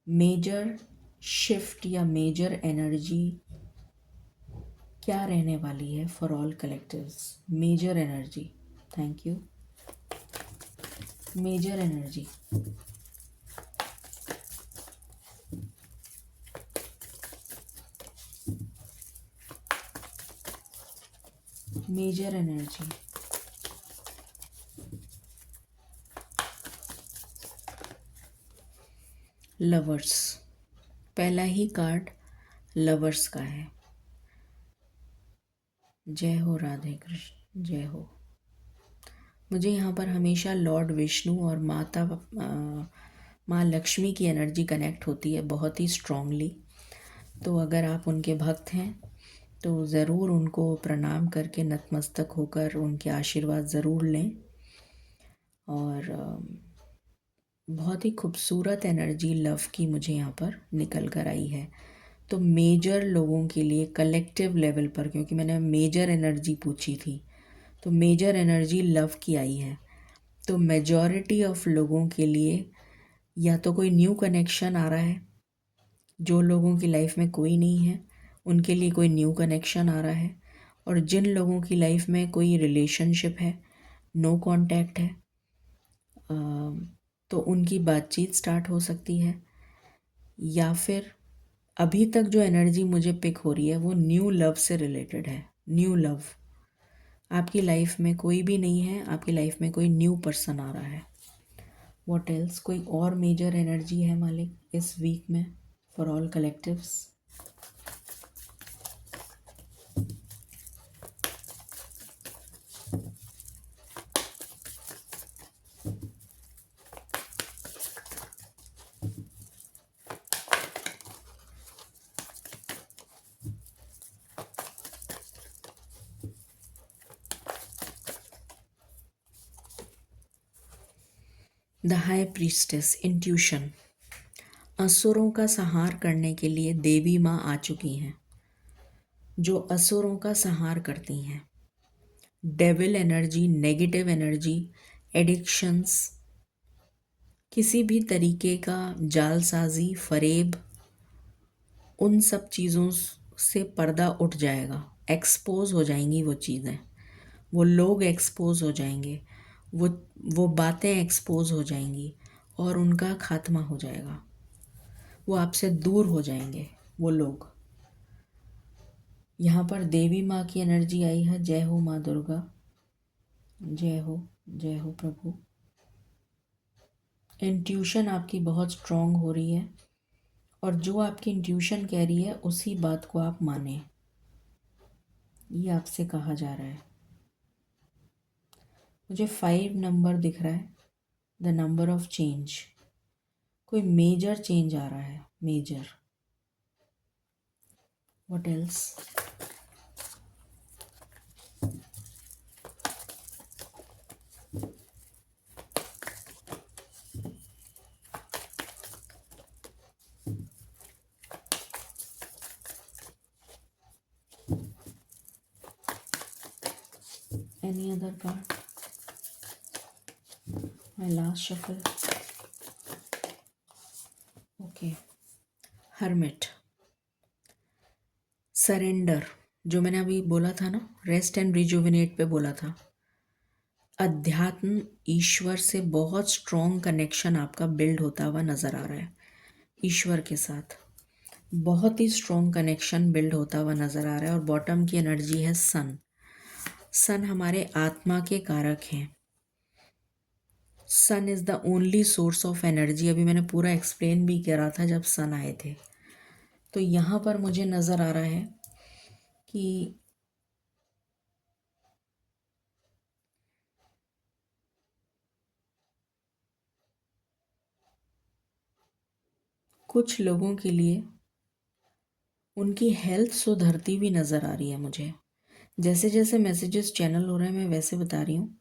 मेजर शिफ्ट या मेजर एनर्जी क्या रहने वाली है for all collectives? Major energy, thank you. Major energy, major energy, lovers. पहला ही कार्ड लवर्स का है। जय हो राधे कृष्ण, जय हो। मुझे यहाँ पर हमेशा लॉर्ड विष्णु और माँ लक्ष्मी की एनर्जी कनेक्ट होती है बहुत ही स्ट्रांगली। तो अगर आप उनके भक्त हैं तो ज़रूर उनको प्रणाम करके नतमस्तक होकर उनके आशीर्वाद ज़रूर लें। और बहुत ही खूबसूरत एनर्जी लव की मुझे यहाँ पर निकल कर आई है। तो मेजर लोगों के लिए कलेक्टिव लेवल पर, क्योंकि मैंने मेजर एनर्जी पूछी थी, तो मेजर एनर्जी लव की आई है। तो मेजॉरिटी ऑफ लोगों के लिए या तो कोई न्यू कनेक्शन आ रहा है, जो लोगों की लाइफ में कोई नहीं है उनके लिए कोई न्यू कनेक्शन आ रहा है, और जिन लोगों की लाइफ में कोई रिलेशनशिप है, नो कांटेक्ट है, तो उनकी बातचीत स्टार्ट हो सकती है। या फिर अभी तक जो एनर्जी मुझे पिक हो रही है वो न्यू लव से रिलेटेड है। न्यू लव, आपकी लाइफ में कोई भी नहीं है, आपकी लाइफ में कोई न्यू पर्सन आ रहा है। What else? कोई और मेजर एनर्जी है मालिक इस वीक में for all collectives? The high priestess, intuition. असुरों का संहार करने के लिए देवी माँ आ चुकी हैं, जो असुरों का संहार करती हैं। Devil energy, negative energy, addictions, किसी भी तरीके का जालसाजी, फरेब, उन सब चीज़ों से पर्दा उठ जाएगा। एक्सपोज हो जाएंगी वो चीज़ें, वो लोग एक्सपोज हो जाएंगे, वो वो बातें एक्सपोज हो जाएंगी और उनका खात्मा हो जाएगा। वो आपसे दूर हो जाएंगे वो लोग। यहाँ पर देवी माँ की एनर्जी आई है। जय हो माँ दुर्गा, जय हो प्रभु। इंट्यूशन आपकी बहुत स्ट्रांग हो रही है और जो आपकी इंट्यूशन कह रही है उसी बात को आप माने, ये आपसे कहा जा रहा है। मुझे 5 नंबर दिख रहा है, द नंबर ऑफ चेंज। कोई मेजर चेंज आ रहा है, major. What else? Any other card? My last shuffle. Okay, hermit, surrender. जो मैंने अभी बोला था ना, रेस्ट एंड रिजुविनेट पे बोला था। अध्यात्म, ईश्वर से बहुत स्ट्रॉन्ग कनेक्शन आपका बिल्ड होता हुआ नजर आ रहा है। ईश्वर के साथ बहुत ही स्ट्रॉन्ग कनेक्शन बिल्ड होता हुआ नजर आ रहा है। और बॉटम की एनर्जी है सन। सन हमारे आत्मा के कारक हैं। Sun is the only source of energy. अभी मैंने पूरा एक्सप्लेन भी करा था जब सन आए थे। तो यहाँ पर मुझे नजर आ रहा है कि कुछ लोगों के लिए उनकी हेल्थ सुधरती हुई नजर आ रही है मुझे। जैसे जैसे मैसेजेस चैनल हो रहे हैं मैं वैसे बता रही हूँ।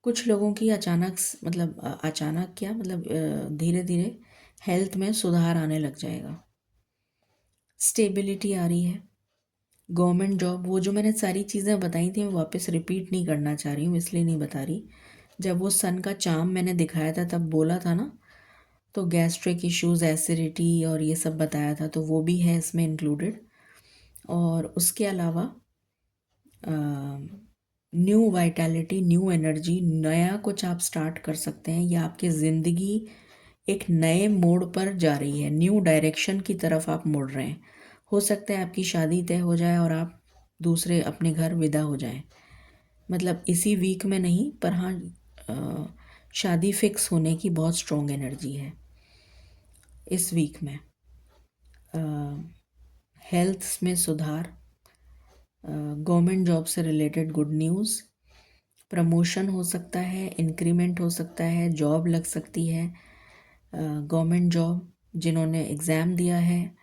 कुछ लोगों की अचानक मतलब अचानक क्या मतलब धीरे धीरे हेल्थ में सुधार आने लग जाएगा। स्टेबिलिटी आ रही है। गवर्नमेंट जॉब, वो जो मैंने सारी चीज़ें बताई थी मैं वापस रिपीट नहीं करना चाह रही हूँ, इसलिए नहीं बता रही। जब वो सन का चार्म मैंने दिखाया था तब बोला था ना, तो गैस्ट्रिक इश्यूज, एसिडिटी और ये सब बताया था, तो वो भी है इसमें इंक्लूडेड। और उसके अलावा न्यू वाइटैलिटी, न्यू एनर्जी, नया कुछ आप स्टार्ट कर सकते हैं या आपकी ज़िंदगी एक नए मोड़ पर जा रही है। न्यू डायरेक्शन की तरफ आप मुड़ रहे हैं। हो सकता है आपकी शादी तय हो जाए और आप दूसरे अपने घर विदा हो जाएं। मतलब इसी वीक में नहीं, पर हाँ शादी फिक्स होने की बहुत स्ट्रॉन्ग एनर्जी है इस वीक में। हेल्थ में सुधार, गवर्नमेंट जॉब से रिलेटेड गुड न्यूज़, प्रमोशन हो सकता है, इंक्रीमेंट हो सकता है, जॉब लग सकती है। गवर्नमेंट जॉब जिन्होंने एग्ज़ाम दिया है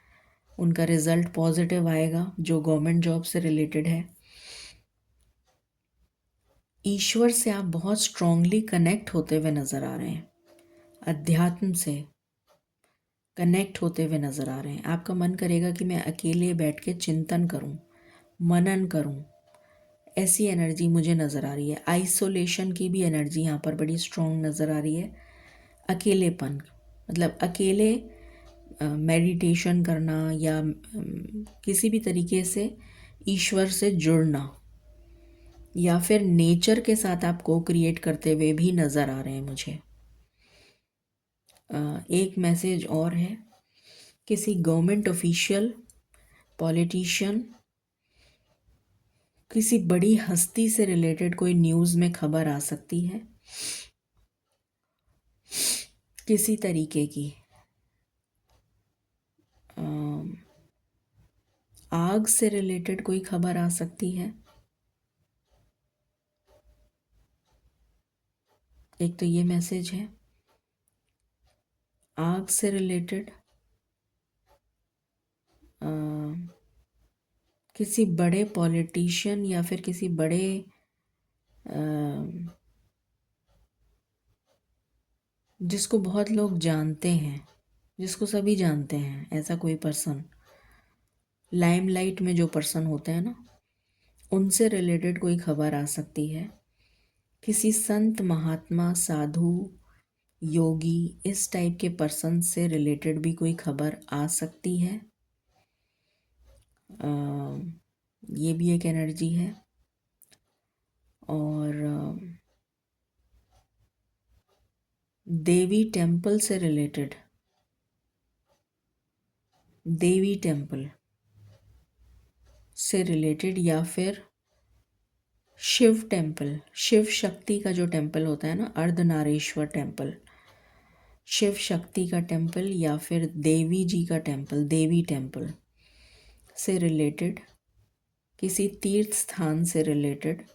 उनका रिज़ल्ट पॉजिटिव आएगा, जो गवर्नमेंट जॉब से रिलेटेड है। ईश्वर से आप बहुत स्ट्रांगली कनेक्ट होते हुए नज़र आ रहे हैं। अध्यात्म से कनेक्ट होते हुए नज़र आ रहे हैं। आपका मन करेगा कि मैं अकेले बैठ के चिंतन करूं, मनन करूं। ऐसी एनर्जी मुझे नज़र आ रही है। आइसोलेशन की भी एनर्जी यहाँ पर बड़ी स्ट्रांग नज़र आ रही है। अकेलेपन, मतलब अकेले मेडिटेशन करना या किसी भी तरीके से ईश्वर से जुड़ना या फिर नेचर के साथ आप को क्रिएट करते हुए भी नज़र आ रहे हैं मुझे। एक मैसेज और है, किसी गवर्नमेंट ऑफिशियल, पॉलिटिशियन, किसी बड़ी हस्ती से रिलेटेड कोई न्यूज़ में खबर आ सकती है। किसी तरीके की आग से रिलेटेड कोई खबर आ सकती है। एक तो ये मैसेज है आग से रिलेटेड। किसी बड़े पॉलिटिशियन या फिर किसी बड़े जिसको बहुत लोग जानते हैं, जिसको सभी जानते हैं, ऐसा कोई पर्सन, लाइमलाइट में जो पर्सन होते हैं ना, उनसे रिलेटेड कोई खबर आ सकती है। किसी संत, महात्मा, साधु, योगी, इस टाइप के पर्सन से रिलेटेड भी कोई खबर आ सकती है। ये भी एक एनर्जी है। और देवी टेम्पल से रिलेटेड, देवी टेम्पल से रिलेटेड, या फिर शिव टेम्पल, शिव शक्ति का जो टेम्पल होता है ना, अर्धनारीश्वर टेम्पल, शिव शक्ति का टेम्पल, या फिर देवी जी का टेम्पल, देवी टेम्पल से रिलेटेड, किसी तीर्थ स्थान से रिलेटेड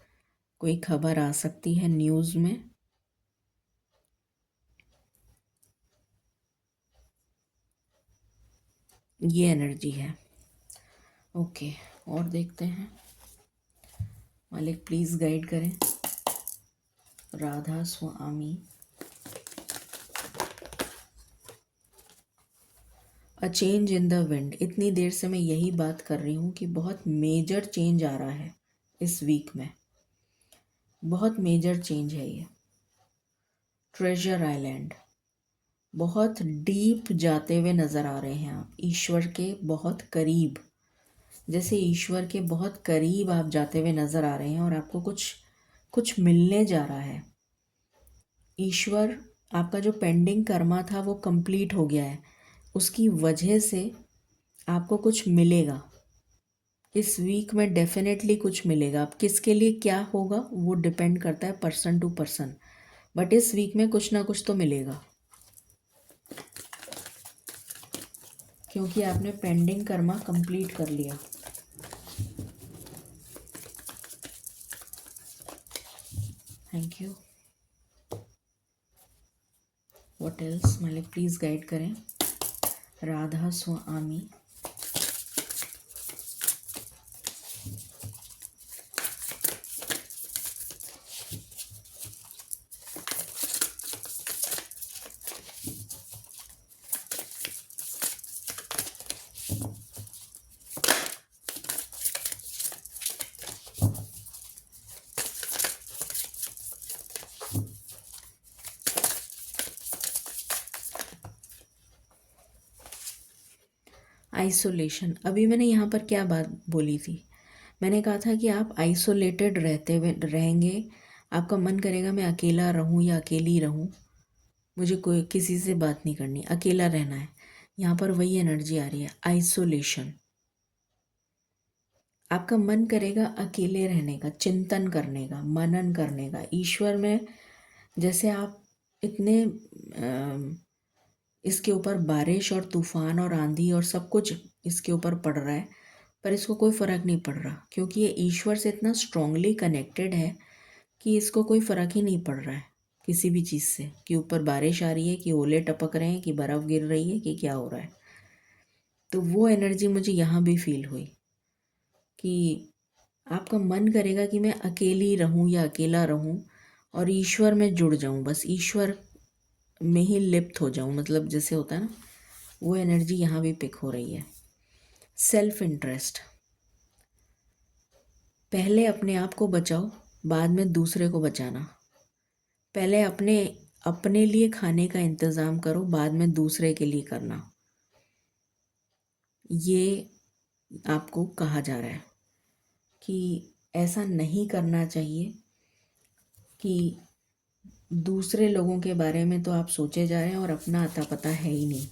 कोई खबर आ सकती है न्यूज़ में। ये एनर्जी है। ओके, और देखते हैं। मालिक प्लीज़ गाइड करें। Radha Swami. A change in the wind. इतनी देर से मैं यही बात कर रही हूँ कि बहुत मेजर चेंज आ रहा है इस वीक में, बहुत मेजर चेंज है ये। ट्रेजर आइलैंड, बहुत डीप जाते हुए नज़र आ रहे हैं आप, ईश्वर के बहुत करीब, जैसे ईश्वर के बहुत करीब आप जाते हुए नज़र आ रहे हैं और आपको कुछ कुछ मिलने जा रहा है। ईश्वर, आपका जो पेंडिंग कर्मा था वो कंप्लीट हो गया है, उसकी वजह से आपको कुछ मिलेगा इस वीक में, डेफिनेटली कुछ मिलेगा। अब किसके लिए क्या होगा वो डिपेंड करता है पर्सन टू पर्सन, बट इस वीक में कुछ ना कुछ तो मिलेगा, क्योंकि आपने पेंडिंग कर्मा कंप्लीट कर लिया। Thank you. What else? मालिक प्लीज़ गाइड करें। राधा स्वामी। आइसोलेशन। अभी मैंने यहाँ पर क्या बात बोली थी? मैंने कहा था कि आप आइसोलेटेड रहते हुए रहेंगे, आपका मन करेगा मैं अकेला रहूँ या अकेली रहूँ, मुझे कोई किसी से बात नहीं करनी, अकेला रहना है। यहाँ पर वही एनर्जी आ रही है, आइसोलेशन। आपका मन करेगा अकेले रहने का, चिंतन करने का, मनन करने का ईश्वर में। जैसे आप इतने इसके ऊपर बारिश और तूफान और आंधी और सब कुछ इसके ऊपर पड़ रहा है, पर इसको कोई फ़र्क नहीं पड़ रहा, क्योंकि ये ईश्वर से इतना स्ट्रांगली कनेक्टेड है कि इसको कोई फ़र्क ही नहीं पड़ रहा है किसी भी चीज़ से, कि ऊपर बारिश आ रही है, कि ओले टपक रहे हैं, कि बर्फ़ गिर रही है, कि क्या हो रहा है। तो वो एनर्जी मुझे यहाँ भी फील हुई कि आपका मन करेगा कि मैं अकेली रहूं या अकेला रहूं और ईश्वर में जुड़ जाऊं, बस ईश्वर में ही लिप्त हो जाऊं, मतलब जैसे होता है ना, वो एनर्जी यहाँ भी पिक हो रही है। सेल्फ इंटरेस्ट, पहले अपने आप को बचाओ, बाद में दूसरे को बचाना। पहले अपने अपने लिए खाने का इंतज़ाम करो, बाद में दूसरे के लिए करना। ये आपको कहा जा रहा है कि ऐसा नहीं करना चाहिए कि दूसरे लोगों के बारे में तो आप सोचे जा रहे हैं और अपना अता पता है ही नहीं।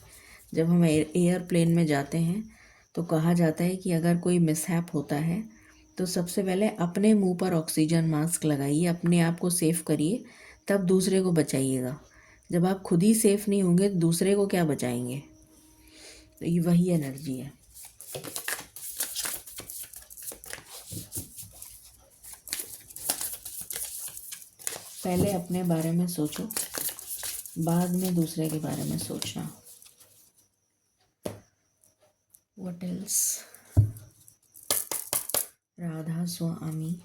जब हम एयरप्लेन में जाते हैं तो कहा जाता है कि अगर कोई मिसहैप होता है तो सबसे पहले अपने मुंह पर ऑक्सीजन मास्क लगाइए, अपने आप को सेफ करिए, तब दूसरे को बचाइएगा। जब आप खुद ही सेफ नहीं होंगे तो दूसरे को क्या बचाएंगे? तो ये वही एनर्जी है। पहले अपने बारे में सोचो, बाद में दूसरे के बारे में सोचना। What else? Radha Swami.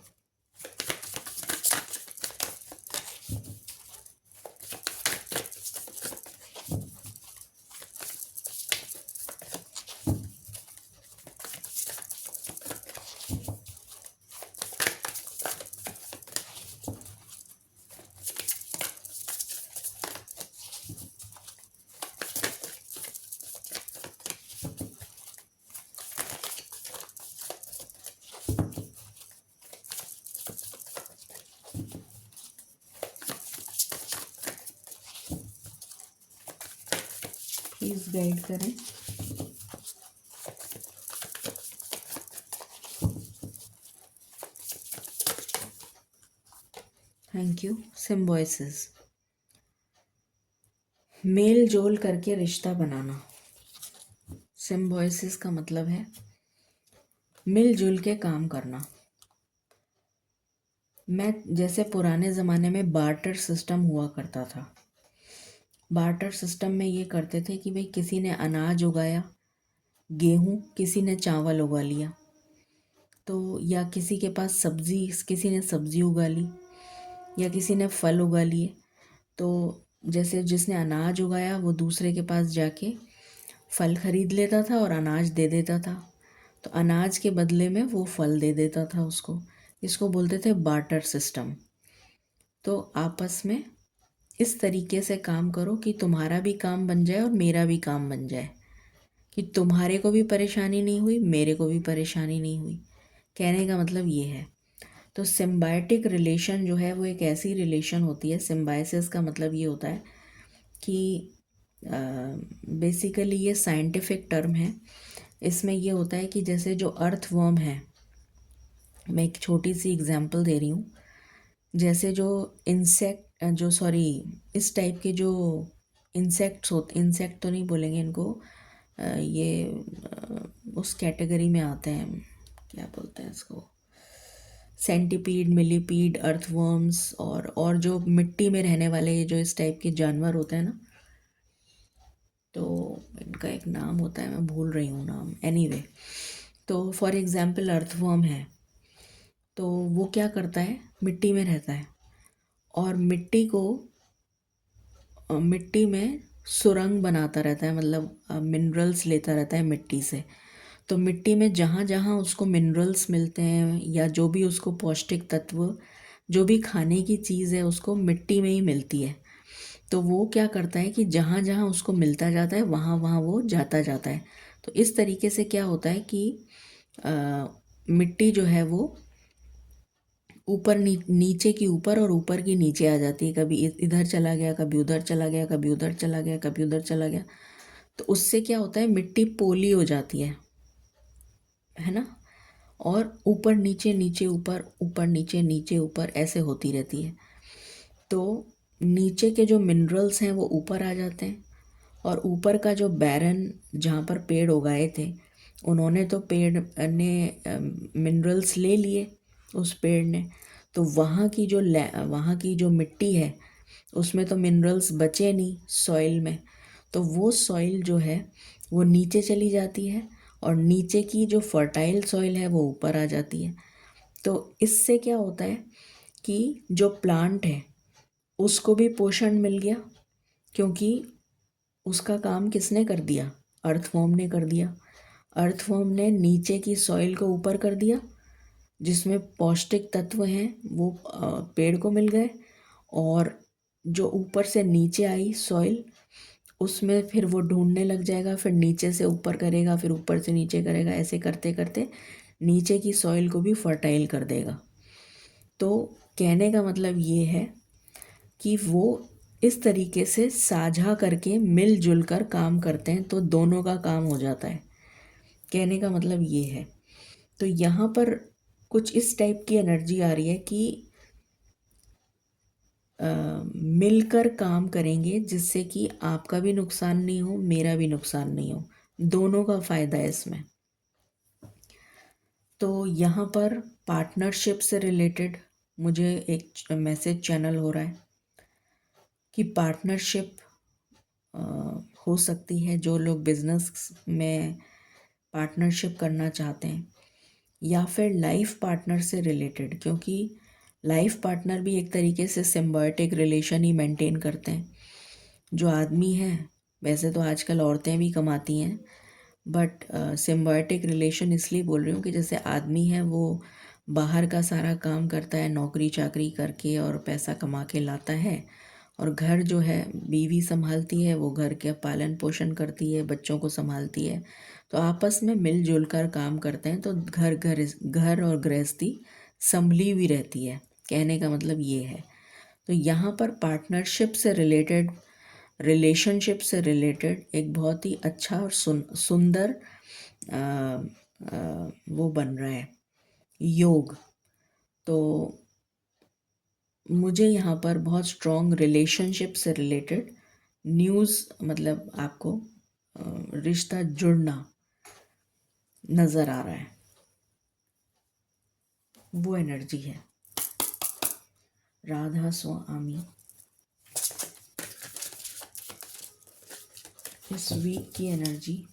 Please guide करें। Thank you. सिम्बॉयसिस, मेल जोल करके रिश्ता बनाना। सिम्बॉयसिस का मतलब है मिलजुल के काम करना। मैं जैसे पुराने ज़माने में बार्टर सिस्टम हुआ करता था। बार्टर सिस्टम में ये करते थे कि भाई किसी ने अनाज उगाया, गेहूँ, किसी ने चावल उगा लिया, तो या किसी के पास सब्ज़ी, किसी ने सब्ज़ी उगा ली या किसी ने फल उगा लिए, तो जैसे जिसने अनाज उगाया वो दूसरे के पास जाके फल खरीद लेता था और अनाज दे देता था, तो अनाज के बदले में वो फल दे देता था उसको। इसको बोलते थे बार्टर सिस्टम। तो आपस में इस तरीके से काम करो कि तुम्हारा भी काम बन जाए और मेरा भी काम बन जाए, कि तुम्हारे को भी परेशानी नहीं हुई, मेरे को भी परेशानी नहीं हुई। कहने का मतलब ये है। तो सिम्बायोटिक रिलेशन जो है वो एक ऐसी रिलेशन होती है, सिम्बायसिस का मतलब ये होता है कि बेसिकली ये साइंटिफिक टर्म है। इसमें ये होता है कि जैसे जो अर्थवर्म है, मैं एक छोटी सी एग्जांपल दे रही हूँ। जैसे जो इस टाइप के जो इंसेक्ट तो नहीं बोलेंगे इनको, ये उस कैटेगरी में आते हैं, क्या बोलते हैं इसको, सेंटीपीड, मिलीपीड, अर्थवर्म्स, और जो मिट्टी में रहने वाले जो इस टाइप के जानवर होते हैं ना, तो इनका एक नाम होता है, मैं भूल रही हूँ नाम। एनीवे, तो फॉर एग्जांपल अर्थवर्म है, तो वो क्या करता है, मिट्टी में रहता है और मिट्टी में सुरंग बनाता रहता है, मतलब मिनरल्स लेता रहता है मिट्टी से। तो मिट्टी में जहाँ जहाँ उसको मिनरल्स मिलते हैं या जो भी उसको पौष्टिक तत्व, जो भी खाने की चीज़ है उसको मिट्टी में ही मिलती है। तो वो क्या करता है कि जहाँ जहाँ उसको मिलता जाता है वहाँ वहाँ वो जाता जाता है। तो इस तरीके से क्या होता है कि मिट्टी जो है वो ऊपर नीचे की ऊपर और ऊपर की नीचे आ जाती है। कभी इधर चला गया, कभी उधर चला गया, कभी उधर चला गया, कभी उधर चला गया। तो उससे क्या होता है, मिट्टी पोली हो जाती है ना, और ऊपर नीचे, नीचे ऊपर, ऊपर नीचे, नीचे ऊपर, ऐसे होती रहती है। तो नीचे के जो मिनरल्स हैं वो ऊपर आ जाते हैं और ऊपर का जो बैरन जहाँ पर पेड़ उगाए थे, उन्होंने तो पेड़ ने मिनरल्स ले लिए उस पेड़ ने, तो वहाँ की जो मिट्टी है उसमें तो मिनरल्स बचे नहीं सॉइल में। तो वो सॉइल जो है वो नीचे चली जाती है और नीचे की जो फर्टाइल सॉइल है वो ऊपर आ जाती है। तो इससे क्या होता है कि जो प्लांट है उसको भी पोषण मिल गया, क्योंकि उसका काम किसने कर दिया, अर्थवॉर्म ने कर दिया। अर्थवॉर्म ने नीचे की सॉइल को ऊपर कर दिया, जिसमें पौष्टिक तत्व हैं वो पेड़ को मिल गए, और जो ऊपर से नीचे आई सॉइल उसमें फिर वो ढूंढने लग जाएगा, फिर नीचे से ऊपर करेगा, फिर ऊपर से नीचे करेगा, ऐसे करते करते नीचे की सॉइल को भी फर्टाइल कर देगा। तो कहने का मतलब ये है कि वो इस तरीके से साझा करके मिलजुल कर काम करते हैं तो दोनों का काम हो जाता है। कहने का मतलब ये है। तो यहाँ पर कुछ इस टाइप की एनर्जी आ रही है कि मिलकर काम करेंगे जिससे कि आपका भी नुकसान नहीं हो, मेरा भी नुकसान नहीं हो, दोनों का फ़ायदा है इसमें। तो यहाँ पर पार्टनरशिप से रिलेटेड मुझे एक मैसेज चैनल हो रहा है कि पार्टनरशिप हो सकती है, जो लोग बिजनेस में पार्टनरशिप करना चाहते हैं, या फिर लाइफ पार्टनर से रिलेटेड, क्योंकि लाइफ पार्टनर भी एक तरीके से सिम्बायोटिक रिलेशन ही मेंटेन करते हैं। जो आदमी है, वैसे तो आजकल औरतें भी कमाती हैं, बट सिम्बायोटिक रिलेशन इसलिए बोल रही हूँ कि जैसे आदमी है वो बाहर का सारा काम करता है, नौकरी चाकरी करके और पैसा कमा के लाता है, और घर जो है बीवी संभालती है, वो घर के पालन पोषण करती है, बच्चों को संभालती है। तो आपस में मिलजुल कर काम करते हैं तो घर और गृहस्थी संभली हुई रहती है। कहने का मतलब ये है। तो यहाँ पर पार्टनरशिप से रिलेटेड रिलेशनशिप से रिलेटेड एक बहुत ही अच्छा और सुंदर आ, वो बन रहा है योग। तो मुझे यहाँ पर बहुत स्ट्रॉन्ग रिलेशनशिप से रिलेटेड न्यूज़, मतलब आपको रिश्ता जुड़ना नज़र आ रहा है, वो एनर्जी है। राधा स्वामी, इस वीक की एनर्जी,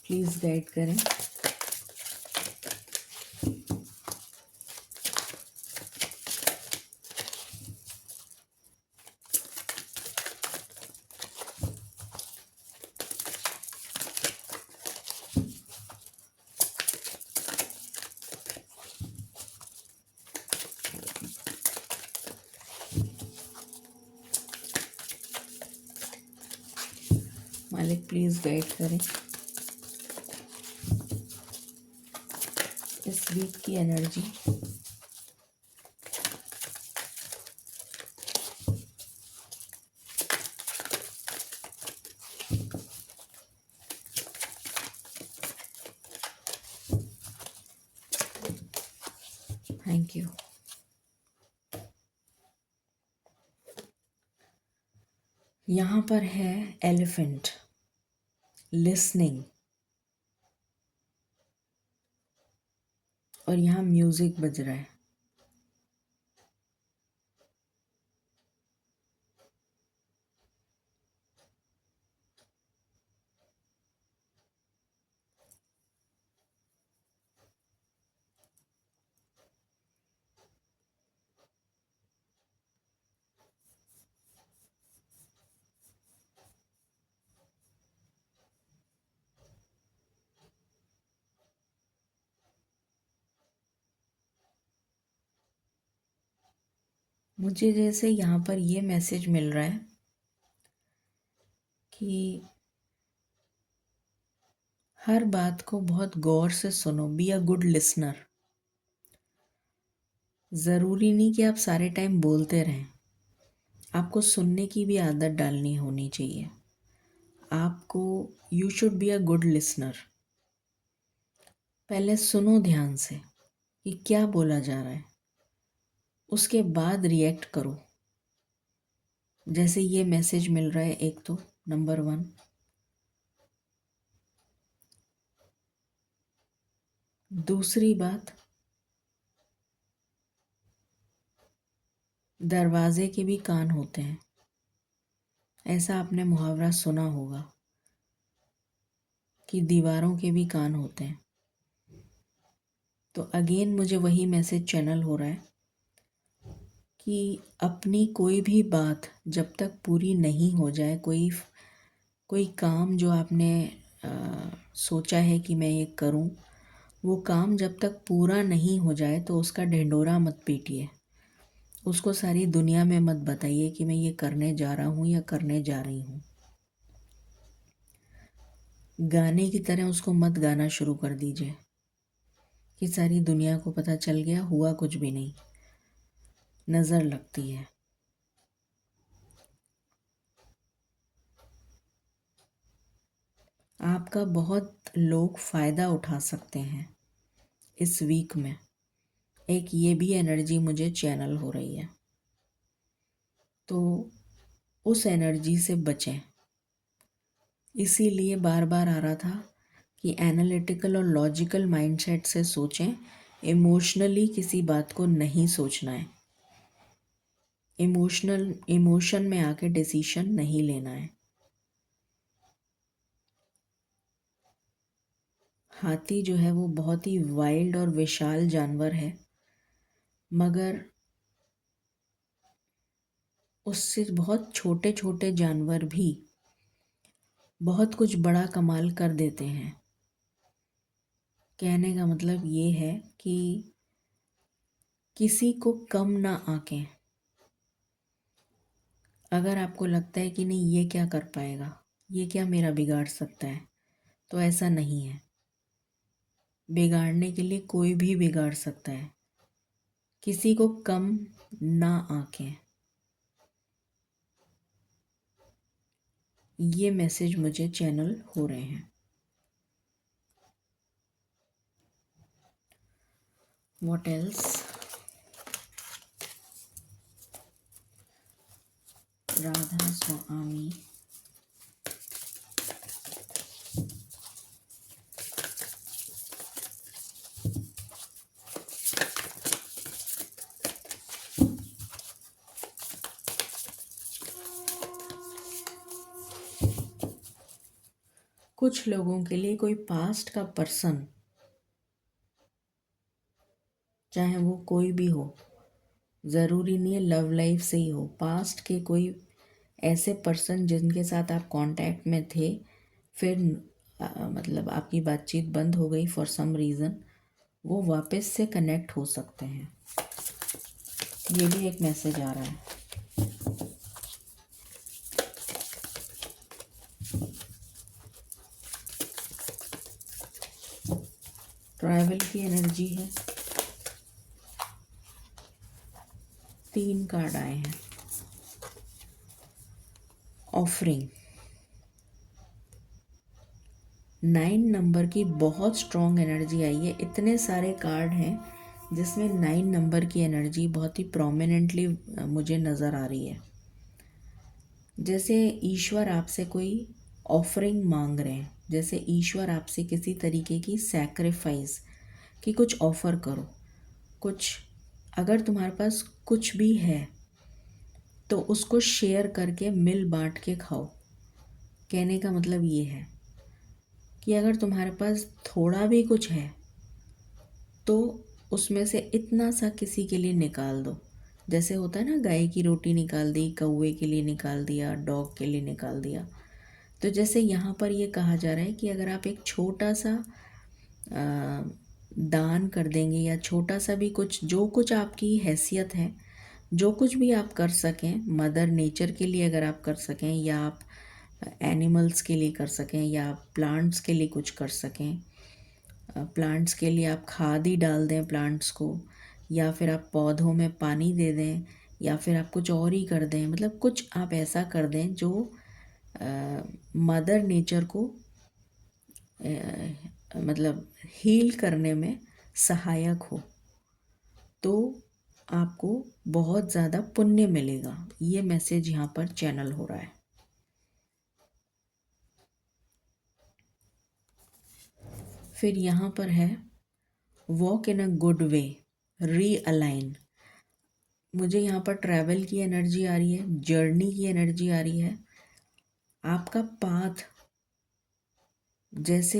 प्लीज़ गाइड करें। मालिक प्लीज़ गाइड करें इस वीक की एनर्जी। Thank you. यहाँ पर है एलिफेंट, लिसनिंग, और यहाँ म्यूजिक बज रहा है। मुझे जैसे यहाँ पर ये मैसेज मिल रहा है कि हर बात को बहुत गौर से सुनो, बी अ गुड लिसनर। ज़रूरी नहीं कि आप सारे टाइम बोलते रहें, आपको सुनने की भी आदत डालनी होनी चाहिए। आपको, you should be a good listener. पहले सुनो ध्यान से कि क्या बोला जा रहा है, उसके बाद रिएक्ट करो। जैसे ये मैसेज मिल रहा है, एक तो नंबर 1। दूसरी बात, दरवाजे के भी कान होते हैं, ऐसा आपने मुहावरा सुना होगा कि दीवारों के भी कान होते हैं। तो अगेन मुझे वही मैसेज चैनल हो रहा है कि अपनी कोई भी बात जब तक पूरी नहीं हो जाए, कोई काम जो आपने सोचा है कि मैं ये करूं, वो काम जब तक पूरा नहीं हो जाए तो उसका ढिंढोरा मत पीटिए। उसको सारी दुनिया में मत बताइए कि मैं ये करने जा रहा हूँ या करने जा रही हूँ। गाने की तरह उसको मत गाना शुरू कर दीजिए कि सारी दुनिया को पता चल गया, हुआ कुछ भी नहीं। नज़र लगती है। आपका बहुत लोग फ़ायदा उठा सकते हैं इस वीक में। एक ये भी एनर्जी मुझे चैनल हो रही है, तो उस एनर्जी से बचें। इसीलिए बार बार आ रहा था कि एनालिटिकल और लॉजिकल माइंडसेट से सोचें, इमोशनली किसी बात को नहीं सोचना है, इमोशन में आके डिसीशन नहीं लेना है। हाथी जो है वो बहुत ही वाइल्ड और विशाल जानवर है, मगर उससे बहुत छोटे छोटे जानवर भी बहुत कुछ बड़ा कमाल कर देते हैं। कहने का मतलब ये है कि किसी को कम ना आंकें। अगर आपको लगता है कि नहीं ये क्या कर पाएगा, ये क्या मेरा बिगाड़ सकता है, तो ऐसा नहीं है। बिगाड़ने के लिए कोई भी बिगाड़ सकता है। किसी को कम ना आंकें। ये मैसेज मुझे चैनल हो रहे हैं। What else? राधा स्वामी। कुछ लोगों के लिए कोई पास्ट का पर्सन, चाहे वो कोई भी हो, ज़रूरी नहीं है लव लाइफ से ही हो, पास्ट के कोई ऐसे पर्सन जिनके साथ आप कांटेक्ट में थे, फिर मतलब आपकी बातचीत बंद हो गई फॉर सम रीज़न, वो वापस से कनेक्ट हो सकते हैं। ये भी एक मैसेज आ रहा है। ट्रैवल की एनर्जी है। 3 कार्ड आए हैं। ऑफरिंग। 9 नंबर की बहुत स्ट्रॉन्ग एनर्जी आई है। इतने सारे कार्ड हैं जिसमें 9 नंबर की एनर्जी बहुत ही प्रोमिनेंटली मुझे नज़र आ रही है। जैसे ईश्वर आपसे कोई ऑफरिंग मांग रहे हैं, जैसे ईश्वर आपसे किसी तरीके की सैक्रिफाइस कि कुछ ऑफ़र करो, कुछ, अगर तुम्हारे पास कुछ भी है तो उसको शेयर करके मिल बांट के खाओ। कहने का मतलब ये है कि अगर तुम्हारे पास थोड़ा भी कुछ है तो उसमें से इतना सा किसी के लिए निकाल दो। जैसे होता है ना, गाय की रोटी निकाल दी, कौवे के लिए निकाल दिया, डॉग के लिए निकाल दिया। तो जैसे यहाँ पर ये कहा जा रहा है कि अगर आप एक छोटा सा दान कर देंगे या छोटा सा भी कुछ, जो कुछ आपकी हैसियत है, जो कुछ भी आप कर सकें, मदर नेचर के लिए अगर आप कर सकें, या आप एनिमल्स के लिए कर सकें, या आप प्लांट्स के लिए कुछ कर सकें, प्लांट्स के लिए आप खाद ही डाल दें प्लांट्स को, या फिर आप पौधों में पानी दे दें, या फिर आप कुछ और ही कर दें, मतलब कुछ आप ऐसा कर दें जो मदर नेचर को मतलब हील करने में सहायक हो, तो आपको बहुत ज़्यादा पुण्य मिलेगा। ये मैसेज यहाँ पर चैनल हो रहा है। फिर यहाँ पर है walk in a good way, realign. मुझे यहाँ पर ट्रैवल की एनर्जी आ रही है, जर्नी की एनर्जी आ रही है। आपका पाथ जैसे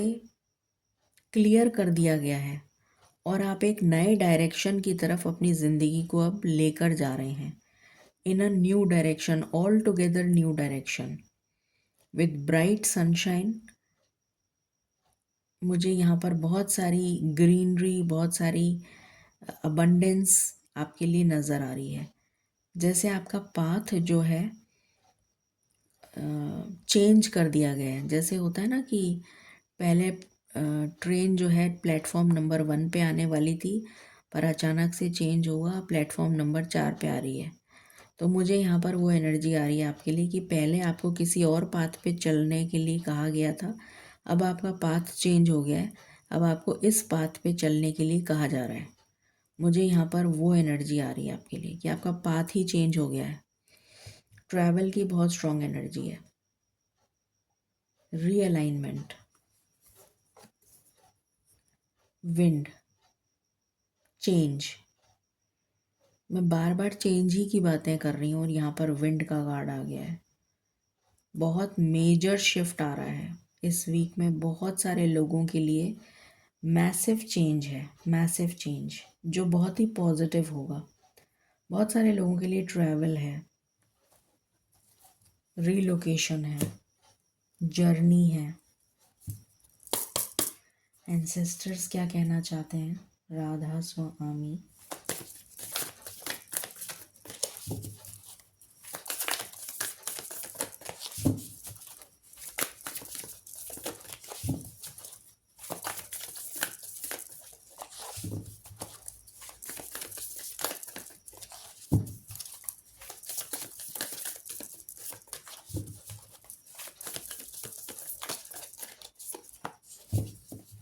क्लियर कर दिया गया है और आप एक नए डायरेक्शन की तरफ अपनी ज़िंदगी को अब लेकर जा रहे हैं। In a new direction, all together new direction with bright sunshine. मुझे यहाँ पर बहुत सारी ग्रीनरी, बहुत सारी अबंडेंस आपके लिए नज़र आ रही है। जैसे आपका पाथ जो है चेंज कर दिया गया है। जैसे होता है ना कि पहले ट्रेन जो है प्लेटफॉर्म नंबर 1 पे आने वाली थी, पर अचानक से चेंज हुआ, प्लेटफॉर्म नंबर 4 पे आ रही है। तो मुझे यहाँ पर वो एनर्जी आ रही है आपके लिए कि पहले आपको किसी और पाथ पे चलने के लिए कहा गया था, अब आपका पाथ चेंज हो गया है, अब आपको इस पाथ पे चलने के लिए कहा जा रहा है। मुझे यहाँ पर वो एनर्जी आ रही है आपके लिए कि आपका पाथ ही चेंज हो गया है। ट्रैवल की बहुत स्ट्रॉन्ग एनर्जी है। Realignment, wind, change. मैं बार बार चेंज ही की बातें कर रही हूँ और यहाँ पर विंड का कार्ड आ गया है। बहुत मेजर शिफ्ट आ रहा है इस वीक में। बहुत सारे लोगों के लिए मैसिव चेंज है, मैसिव चेंज जो बहुत ही पॉजिटिव होगा। बहुत सारे लोगों के लिए ट्रैवल है, रीलोकेशन है, जर्नी है। एंसेस्टर्स क्या कहना चाहते हैं? Radha Swami.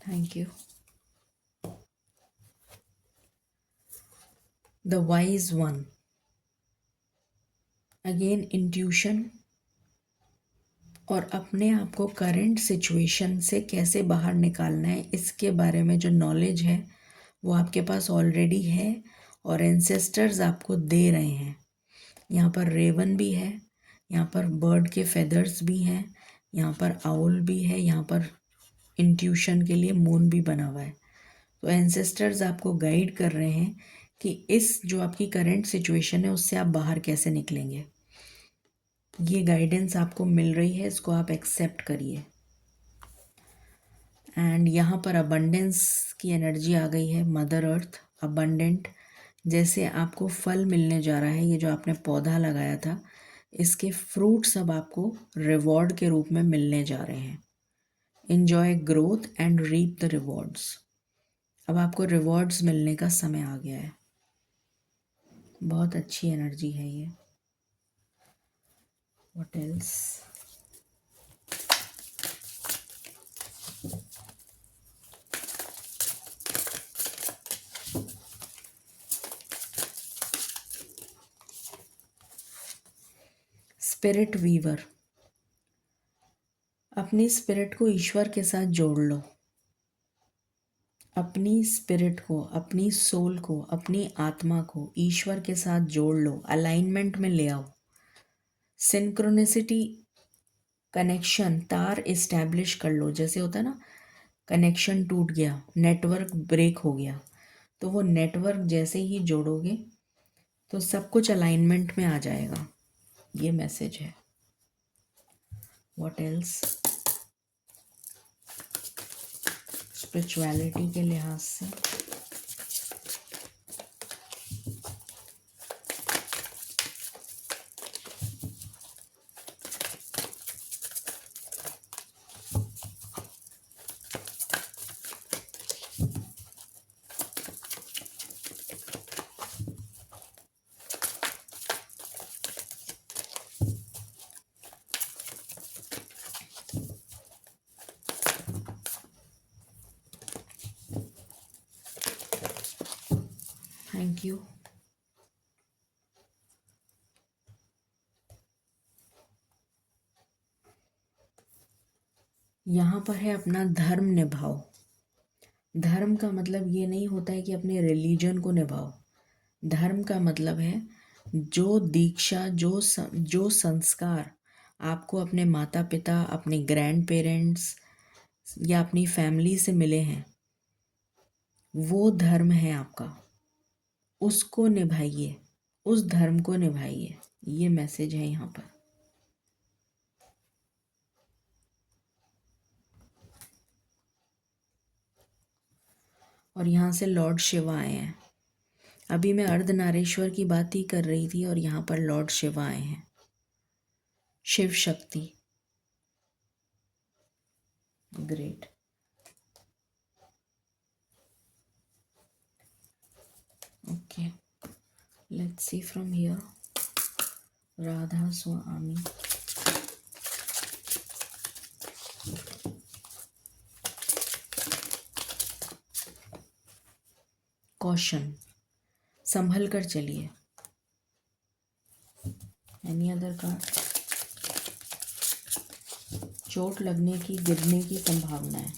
Thank you. The wise one. Again intuition और अपने आप को करंट सिचुएशन से कैसे बाहर निकालना है, इसके बारे में जो नॉलेज है वो आपके पास ऑलरेडी है और एंसेस्टर्स आपको दे रहे हैं। यहाँ पर रेवन भी है, यहाँ पर बर्ड के फेदर्स भी हैं, यहाँ पर आउल भी है, यहाँ पर इंट्यूशन के लिए मून भी बना हुआ है। तो एंसेस्टर्स आपको गाइड कर रहे हैं कि इस जो आपकी करंट सिचुएशन है उससे आप बाहर कैसे निकलेंगे। ये गाइडेंस आपको मिल रही है, इसको आप एक्सेप्ट करिए। एंड यहाँ पर अबंडेंस की एनर्जी आ गई है। मदर अर्थ अबंडेंट, जैसे आपको फल मिलने जा रहा है। ये जो आपने पौधा लगाया था इसके फ्रूट्स अब आपको रिवॉर्ड के रूप में मिलने जा रहे हैं। Enjoy growth and reap the rewards. अब आपको रिवॉर्ड्स मिलने का समय आ गया है। बहुत अच्छी एनर्जी है ये। What else? Spirit weaver. अपनी स्पिरिट को ईश्वर के साथ जोड़ लो। अपनी स्पिरिट को, अपनी सोल को, अपनी आत्मा को ईश्वर के साथ जोड़ लो, अलाइनमेंट में ले आओ। सिंक्रोनिसिटी, कनेक्शन, तार इस्टेब्लिश कर लो। जैसे होता है ना, कनेक्शन टूट गया, नेटवर्क ब्रेक हो गया, तो वो नेटवर्क जैसे ही जोड़ोगे तो सब कुछ अलाइनमेंट में आ जाएगा। ये मैसेज है। What else? स्पिरिचुअलिटी के लिहाज से थैंक यू। यहाँ पर है अपना धर्म निभाओ। धर्म का मतलब ये नहीं होता है कि अपने रिलीजन को निभाओ। धर्म का मतलब है जो दीक्षा, जो संस्कार आपको अपने माता पिता, अपने ग्रैंड पेरेंट्स या अपनी फैमिली से मिले हैं, वो धर्म है आपका। उसको निभाइए, उस धर्म को निभाइए। ये मैसेज है यहाँ पर। और यहाँ से लॉर्ड शिवा आए हैं। अभी मैं अर्धनारीश्वर की बात ही कर रही थी और यहाँ पर लॉर्ड शिवा आए हैं, Shiv Shakti. Great. Okay, let's see from here. Radha Swami. Caution, संभल कर चलिए। Any other card? चोट लगने की, गिरने की संभावना है।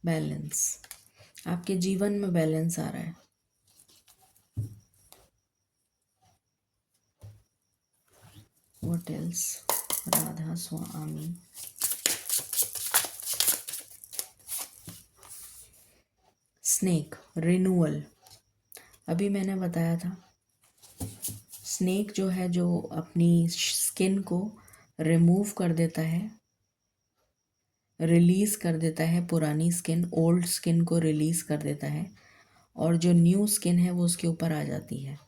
बैलेंस, आपके जीवन में बैलेंस आ रहा है। What else? Radha Swami. Snake, renewal. अभी मैंने बताया था स्नेक जो है, जो अपनी स्किन को रिमूव कर देता है, रिलीज कर देता है, पुरानी स्किन, ओल्ड स्किन को रिलीज कर देता है, और जो न्यू स्किन है वो उसके ऊपर आ जाती है।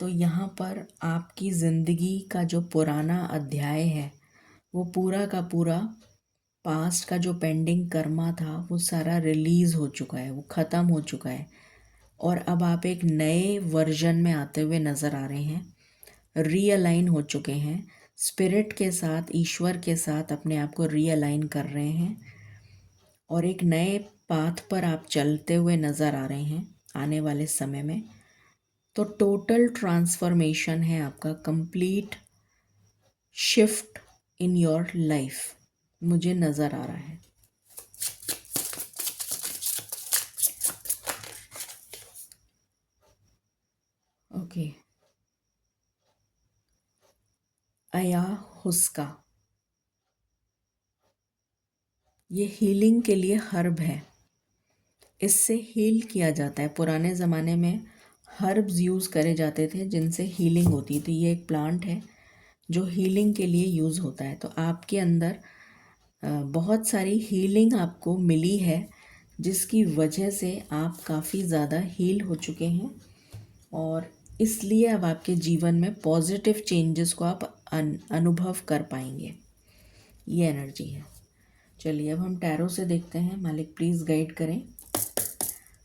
तो यहाँ पर आपकी ज़िंदगी का जो पुराना अध्याय है वो पूरा का पूरा, पास्ट का जो पेंडिंग कर्मा था वो सारा रिलीज़ हो चुका है, वो ख़त्म हो चुका है, और अब आप एक नए वर्जन में आते हुए नज़र आ रहे हैं, रीअलाइन हो चुके हैं, स्पिरिट के साथ, ईश्वर के साथ अपने आप को रीअलाइन कर रहे हैं, और एक नए पाथ पर आप चलते हुए नज़र आ रहे हैं आने वाले समय में। तो टोटल ट्रांसफॉर्मेशन है आपका, complete shift in your life मुझे नज़र आ रहा है। ओके, अया हुस्का, ये हीलिंग के लिए हर्ब है, इससे हील किया जाता है। पुराने ज़माने में हर्ब्स यूज़ करे जाते थे जिनसे हीलिंग होती थी। ये एक प्लांट है जो हीलिंग के लिए यूज़ होता है। तो आपके अंदर बहुत सारी हीलिंग आपको मिली है, जिसकी वजह से आप काफ़ी ज़्यादा हील हो चुके हैं, और इसलिए अब आपके जीवन में पॉजिटिव चेंजेस को आप अनुभव कर पाएंगे। ये एनर्जी है। चलिए अब हम टैरो से देखते हैं, मालिक प्लीज़ गाइड करें।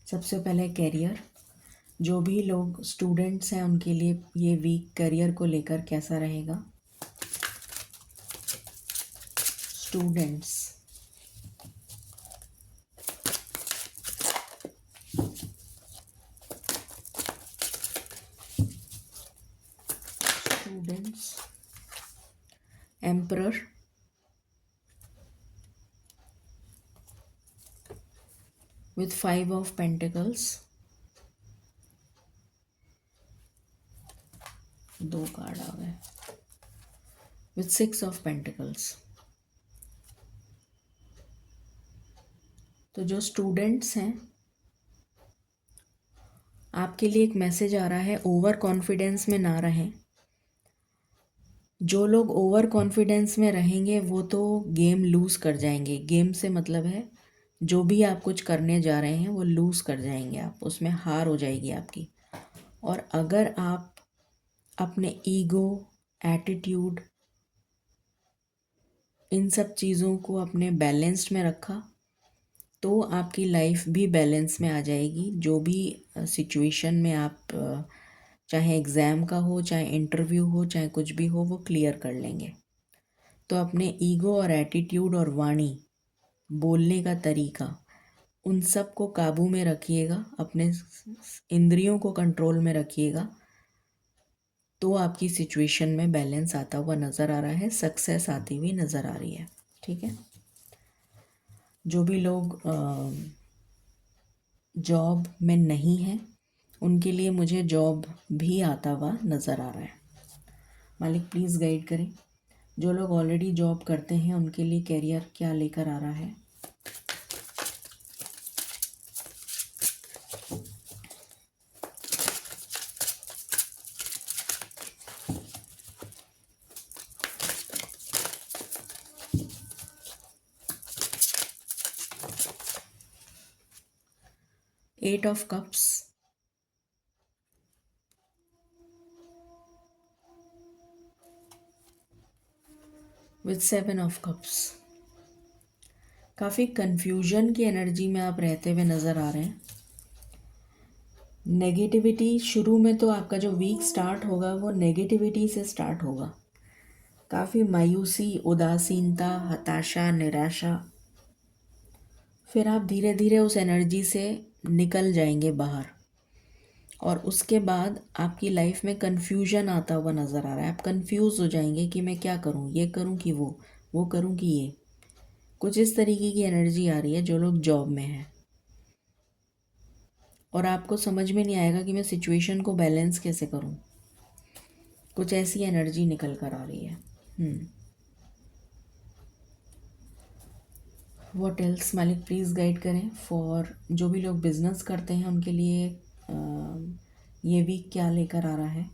सबसे पहले कैरियर, जो भी लोग स्टूडेंट्स हैं उनके लिए ये वीक करियर को लेकर कैसा रहेगा। Students, emperor, with 5 of Pentacles, 2 card आ गए, with 6 of Pentacles। तो जो स्टूडेंट्स हैं, आपके लिए एक मैसेज आ रहा है, ओवर कॉन्फिडेंस में ना रहें। जो लोग ओवर कॉन्फिडेंस में रहेंगे वो तो गेम लूज़ कर जाएंगे। गेम से मतलब है जो भी आप कुछ करने जा रहे हैं वो लूज़ कर जाएंगे, आप उसमें हार हो जाएगी आपकी। और अगर आप अपने ईगो, एटीट्यूड, इन सब चीज़ों को अपने बैलेंस्ड में रखा तो आपकी लाइफ भी बैलेंस में आ जाएगी। जो भी सिचुएशन में आप, चाहे एग्ज़ाम का हो, चाहे इंटरव्यू हो, चाहे कुछ भी हो, वो क्लियर कर लेंगे। तो अपने ईगो और एटीट्यूड और वाणी, बोलने का तरीका, उन सब को काबू में रखिएगा, अपने इंद्रियों को कंट्रोल में रखिएगा, तो आपकी सिचुएशन में बैलेंस आता हुआ नज़र आ रहा है, सक्सेस आती हुई नज़र आ रही है। ठीक है। जो भी लोग जॉब में नहीं हैं उनके लिए मुझे जॉब भी आता हुआ नज़र आ रहा है। मालिक प्लीज़ गाइड करें। जो लोग ऑलरेडी जॉब करते हैं उनके लिए कैरियर क्या लेकर आ रहा है। Eight of cups, with 7 of cups. काफ़ी कंफ्यूजन की एनर्जी में आप रहते हुए नज़र आ रहे हैं। नेगेटिविटी, शुरू में तो आपका जो वीक स्टार्ट होगा वो नेगेटिविटी से स्टार्ट होगा। काफ़ी मायूसी, उदासीनता, हताशा, निराशा, फिर आप धीरे धीरे उस एनर्जी से निकल जाएंगे बाहर, और उसके बाद आपकी लाइफ में कन्फ्यूजन आता हुआ नज़र आ रहा है। आप कंफ्यूज हो जाएंगे कि मैं क्या करूं, ये करूं कि वो करूं कि ये। कुछ इस तरीके की एनर्जी आ रही है जो लोग जॉब में हैं, और आपको समझ में नहीं आएगा कि मैं सिचुएशन को बैलेंस कैसे करूं। कुछ ऐसी एनर्जी निकल कर आ रही है। व्हाट एल्स, मालिक प्लीज़ गाइड करें फॉर जो भी लोग बिजनेस करते हैं उनके लिए ये वीक क्या लेकर आ रहा है।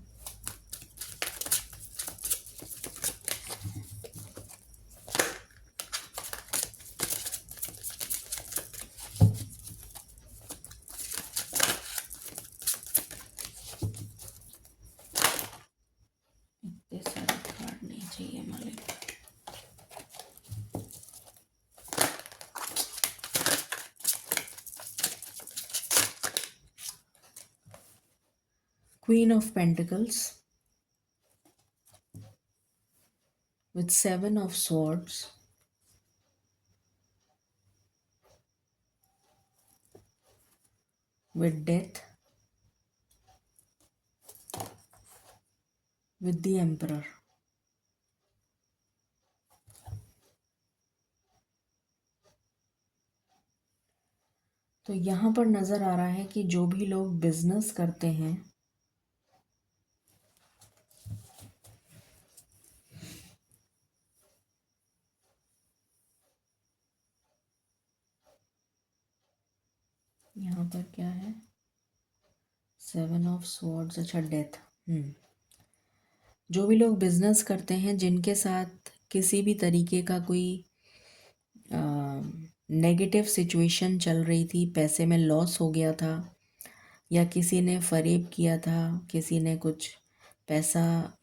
Queen of Pentacles with Seven of Swords, with Death, with the Emperor. तो यहाँ पर नज़र आ रहा है कि जो भी लोग बिजनेस करते हैं, यहाँ पर क्या है, सेवन ऑफ स्वॉर्ड्स, अच्छा डेथ। जो भी लोग बिजनेस करते हैं जिनके साथ किसी भी तरीके का कोई नेगेटिव सिचुएशन चल रही थी, पैसे में लॉस हो गया था, या किसी ने फरेब किया था, किसी ने कुछ पैसा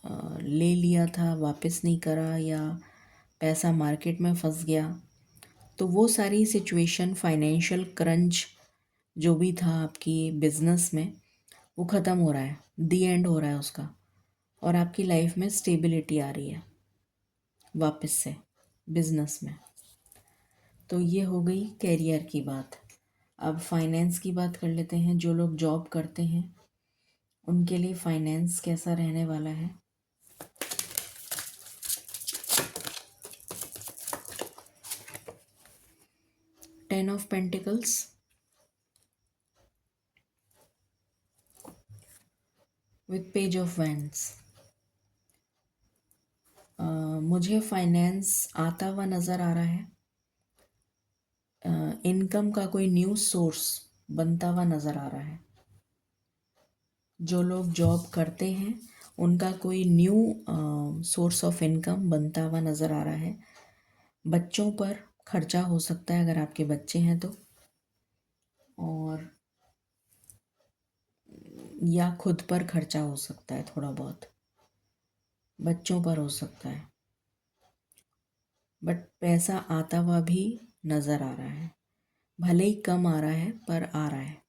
ले लिया था वापस नहीं करा, या पैसा मार्केट में फंस गया, तो वो सारी सिचुएशन, फाइनेंशियल क्रंच जो भी था आपकी बिजनेस में, वो ख़त्म हो रहा है, दी एंड हो रहा है उसका, और आपकी लाइफ में स्टेबिलिटी आ रही है वापस से बिजनेस में। तो ये हो गई कैरियर की बात। अब फाइनेंस की बात कर लेते हैं। जो लोग जॉब करते हैं उनके लिए फाइनेंस कैसा रहने वाला है। Ten of pentacles with page of wands. मुझे फाइनेंस आता हुआ नज़र आ रहा है। इनकम का कोई न्यू सोर्स बनता हुआ नज़र आ रहा है। जो लोग जॉब करते हैं उनका कोई न्यू सोर्स ऑफ इनकम बनता हुआ नज़र आ रहा है। बच्चों पर खर्चा हो सकता है अगर आपके बच्चे हैं तो, और या खुद पर खर्चा हो सकता है, थोड़ा बहुत बच्चों पर हो सकता है, बट पैसा आता हुआ भी नज़र आ रहा है। भले ही कम आ रहा है पर आ रहा है।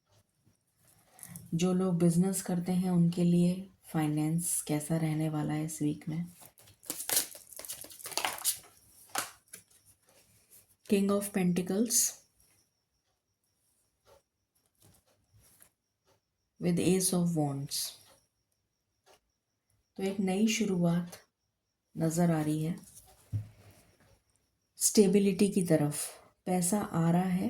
जो लोग बिजनेस करते हैं उनके लिए फाइनेंस कैसा रहने वाला है इस वीक में। King of pentacles with S of wands. तो एक नई शुरुआत नज़र आ रही है, स्टेबिलिटी की तरफ पैसा आ रहा है।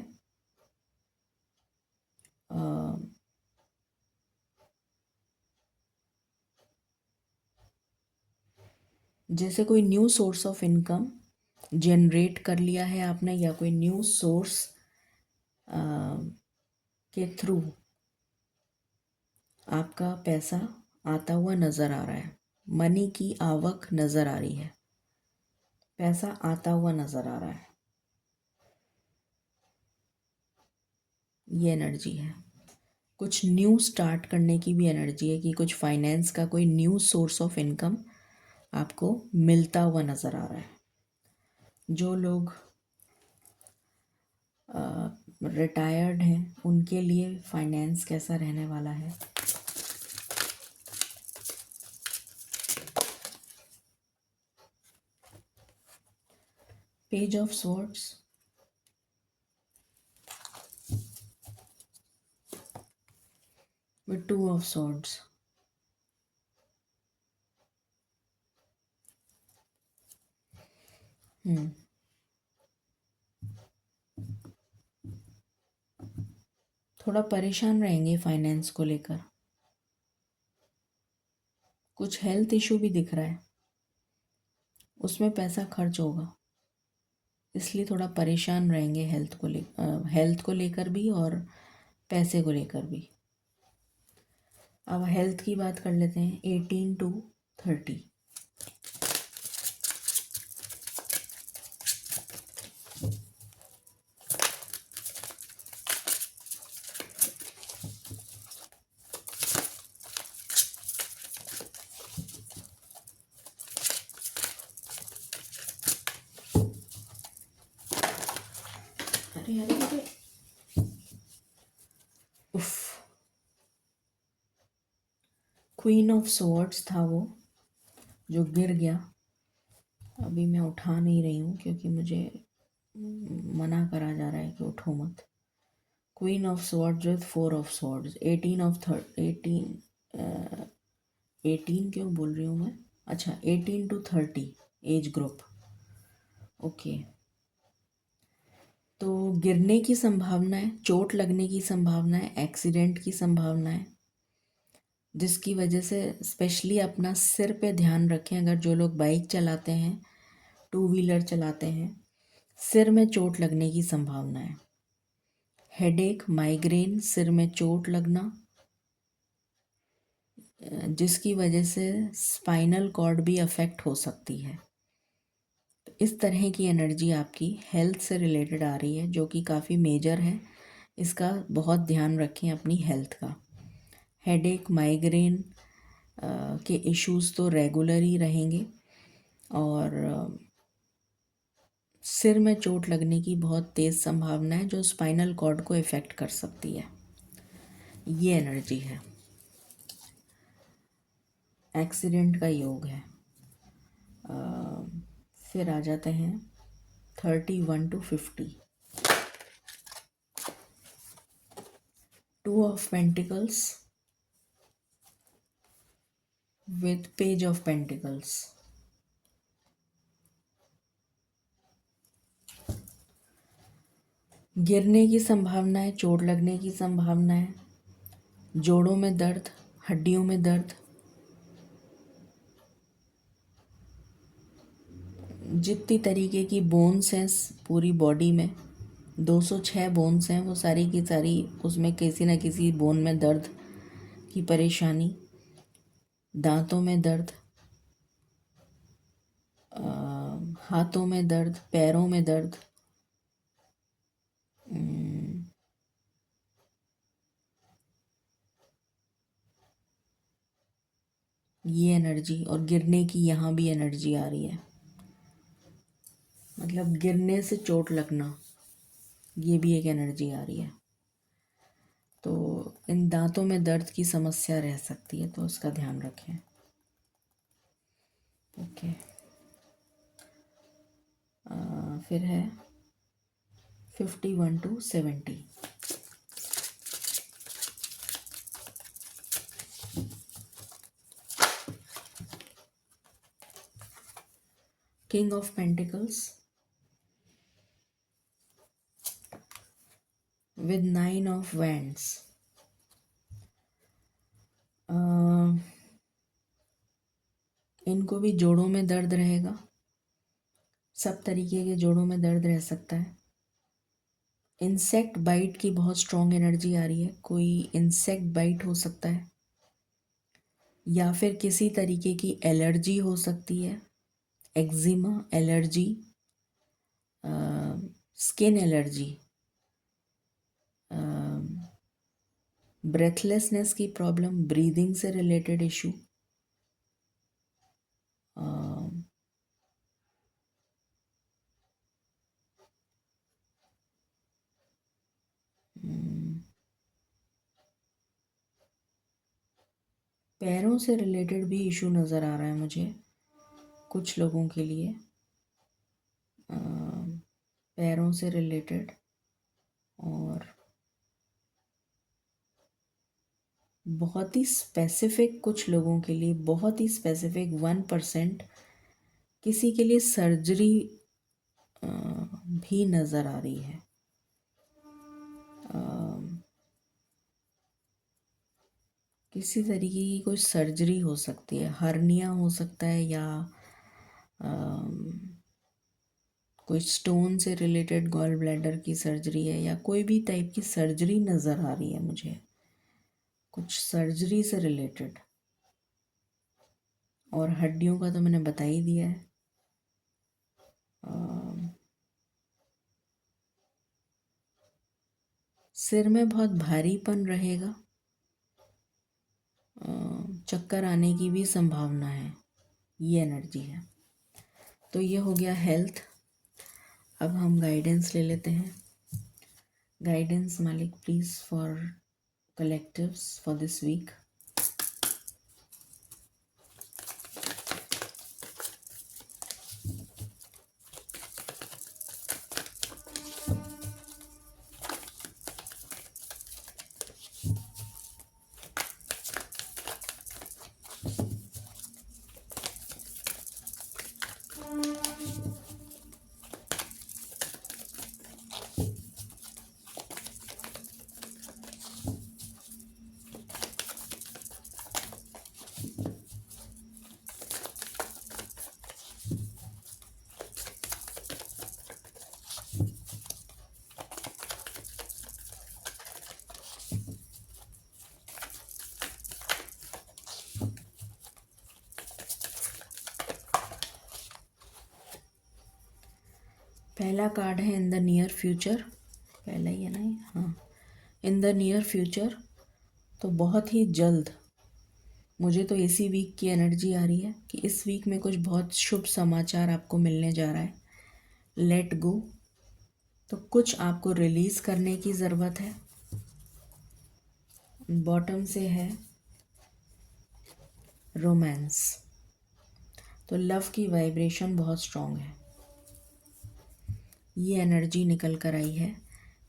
जैसे कोई new source of income generate कर लिया है आपने, या कोई न्यू सोर्स के थ्रू आपका पैसा आता हुआ नज़र आ रहा है। मनी की आवक नज़र आ रही है, पैसा आता हुआ नज़र आ रहा है, ये एनर्जी है। कुछ न्यू स्टार्ट करने की भी एनर्जी है कि कुछ फाइनेंस का कोई न्यू सोर्स ऑफ इनकम आपको मिलता हुआ नज़र आ रहा है। जो लोग रिटायर्ड हैं उनके लिए फाइनेंस कैसा रहने वाला है। Page of swords with two of swords. थोड़ा परेशान रहेंगे फाइनेंस को लेकर, कुछ हेल्थ इशू भी दिख रहा है, उसमें पैसा खर्च होगा, इसलिए थोड़ा परेशान रहेंगे हेल्थ को लेकर भी और पैसे को लेकर भी। अब हेल्थ की बात कर लेते हैं। 18 to 30। अरे अरे अरे, उफ। क्वीन ऑफ स्वॉर्ड्स था वो, जो गिर गया। अभी मैं उठा नहीं रही हूँ क्योंकि मुझे मना करा जा रहा है कि उठो मत। Queen of swords with four of swords, 18 क्यों बोल रही हूँ मैं, अच्छा 18 to 30 एज ग्रुप। ओके, तो गिरने की संभावना है, चोट लगने की संभावना है, एक्सीडेंट की संभावना है, जिसकी वजह से स्पेशली अपना सिर पे ध्यान रखें। अगर जो लोग बाइक चलाते हैं, टू व्हीलर चलाते हैं, सिर में चोट लगने की संभावना है। हेडेक, माइग्रेन, सिर में चोट लगना, जिसकी वजह से स्पाइनल कॉर्ड भी अफेक्ट हो सकती है। तो इस तरह की एनर्जी आपकी हेल्थ से रिलेटेड आ रही है, जो कि काफ़ी मेजर है। इसका बहुत ध्यान रखें अपनी हेल्थ का। हेडेक, माइग्रेन के इश्यूज तो रेगुलर ही रहेंगे, और सिर में चोट लगने की बहुत तेज़ संभावना है, जो स्पाइनल कॉर्ड को इफ़ेक्ट कर सकती है। ये एनर्जी है। एक्सीडेंट का योग है। फिर आ जाते हैं 31 to 50। Two of pentacles with page of pentacles. गिरने की संभावना है, चोट लगने की संभावना है, जोड़ों में दर्द, हड्डियों में दर्द, जितनी तरीके की बोन्स हैं पूरी बॉडी में, 206 बोन्स हैं, वो सारी की सारी, उसमें किसी न किसी बोन में दर्द की परेशानी, दांतों में दर्द, हाथों में दर्द, पैरों में दर्द, ये एनर्जी। और गिरने की यहाँ भी एनर्जी आ रही है, मतलब गिरने से चोट लगना, ये भी एक एनर्जी आ रही है। तो इन दांतों में दर्द की समस्या रह सकती है, तो उसका ध्यान रखें। ओके, फिर है 51 to 70। King of pentacles with 9 of wands. इनको भी जोड़ों में दर्द रहेगा, सब तरीके के जोड़ों में दर्द रह सकता है। इंसेक्ट बाइट की बहुत स्ट्रॉन्ग एनर्जी आ रही है, कोई इंसेक्ट बाइट हो सकता है, या फिर किसी तरीके की एलर्जी हो सकती है, eczema allergy, skin allergy, breathlessness की प्रॉब्लम, ब्रीदिंग से रिलेटेड इशू, पैरों से रिलेटेड भी इशू नज़र आ रहा है मुझे कुछ लोगों के लिए, पैरों से रिलेटेड। और बहुत ही स्पेसिफिक कुछ लोगों के लिए, बहुत ही स्पेसिफिक 1% किसी के लिए सर्जरी भी नज़र आ रही है। किसी तरीके की कोई सर्जरी हो सकती है, हर्निया हो सकता है, या कोई स्टोन से रिलेटेड गॉल ब्लैडर की सर्जरी है, या कोई भी टाइप की सर्जरी नज़र आ रही है मुझे, कुछ सर्जरी से रिलेटेड। और हड्डियों का तो मैंने बता ही दिया है। सिर में बहुत भारीपन रहेगा, चक्कर आने की भी संभावना है, ये एनर्जी है। तो ये हो गया हेल्थ। अब हम गाइडेंस ले लेते हैं। गाइडेंस मालिक please for collectives for this week. पहला कार्ड है इन द नियर फ्यूचर, पहला ही है ना ये, हाँ। इन द नियर फ्यूचर, तो बहुत ही जल्द, मुझे तो इसी वीक की एनर्जी आ रही है कि इस वीक में कुछ बहुत शुभ समाचार आपको मिलने जा रहा है। लेट गो, तो कुछ आपको रिलीज करने की ज़रूरत है। बॉटम से है रोमांस, तो लव की वाइब्रेशन बहुत स्ट्रांग है। ये एनर्जी निकल कर आई है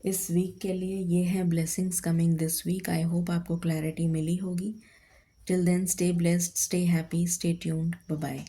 इस वीक के लिए। ये है blessings coming this week. I hope आपको क्लैरिटी मिली होगी। Till then stay blessed, stay happy, stay tuned, bye bye.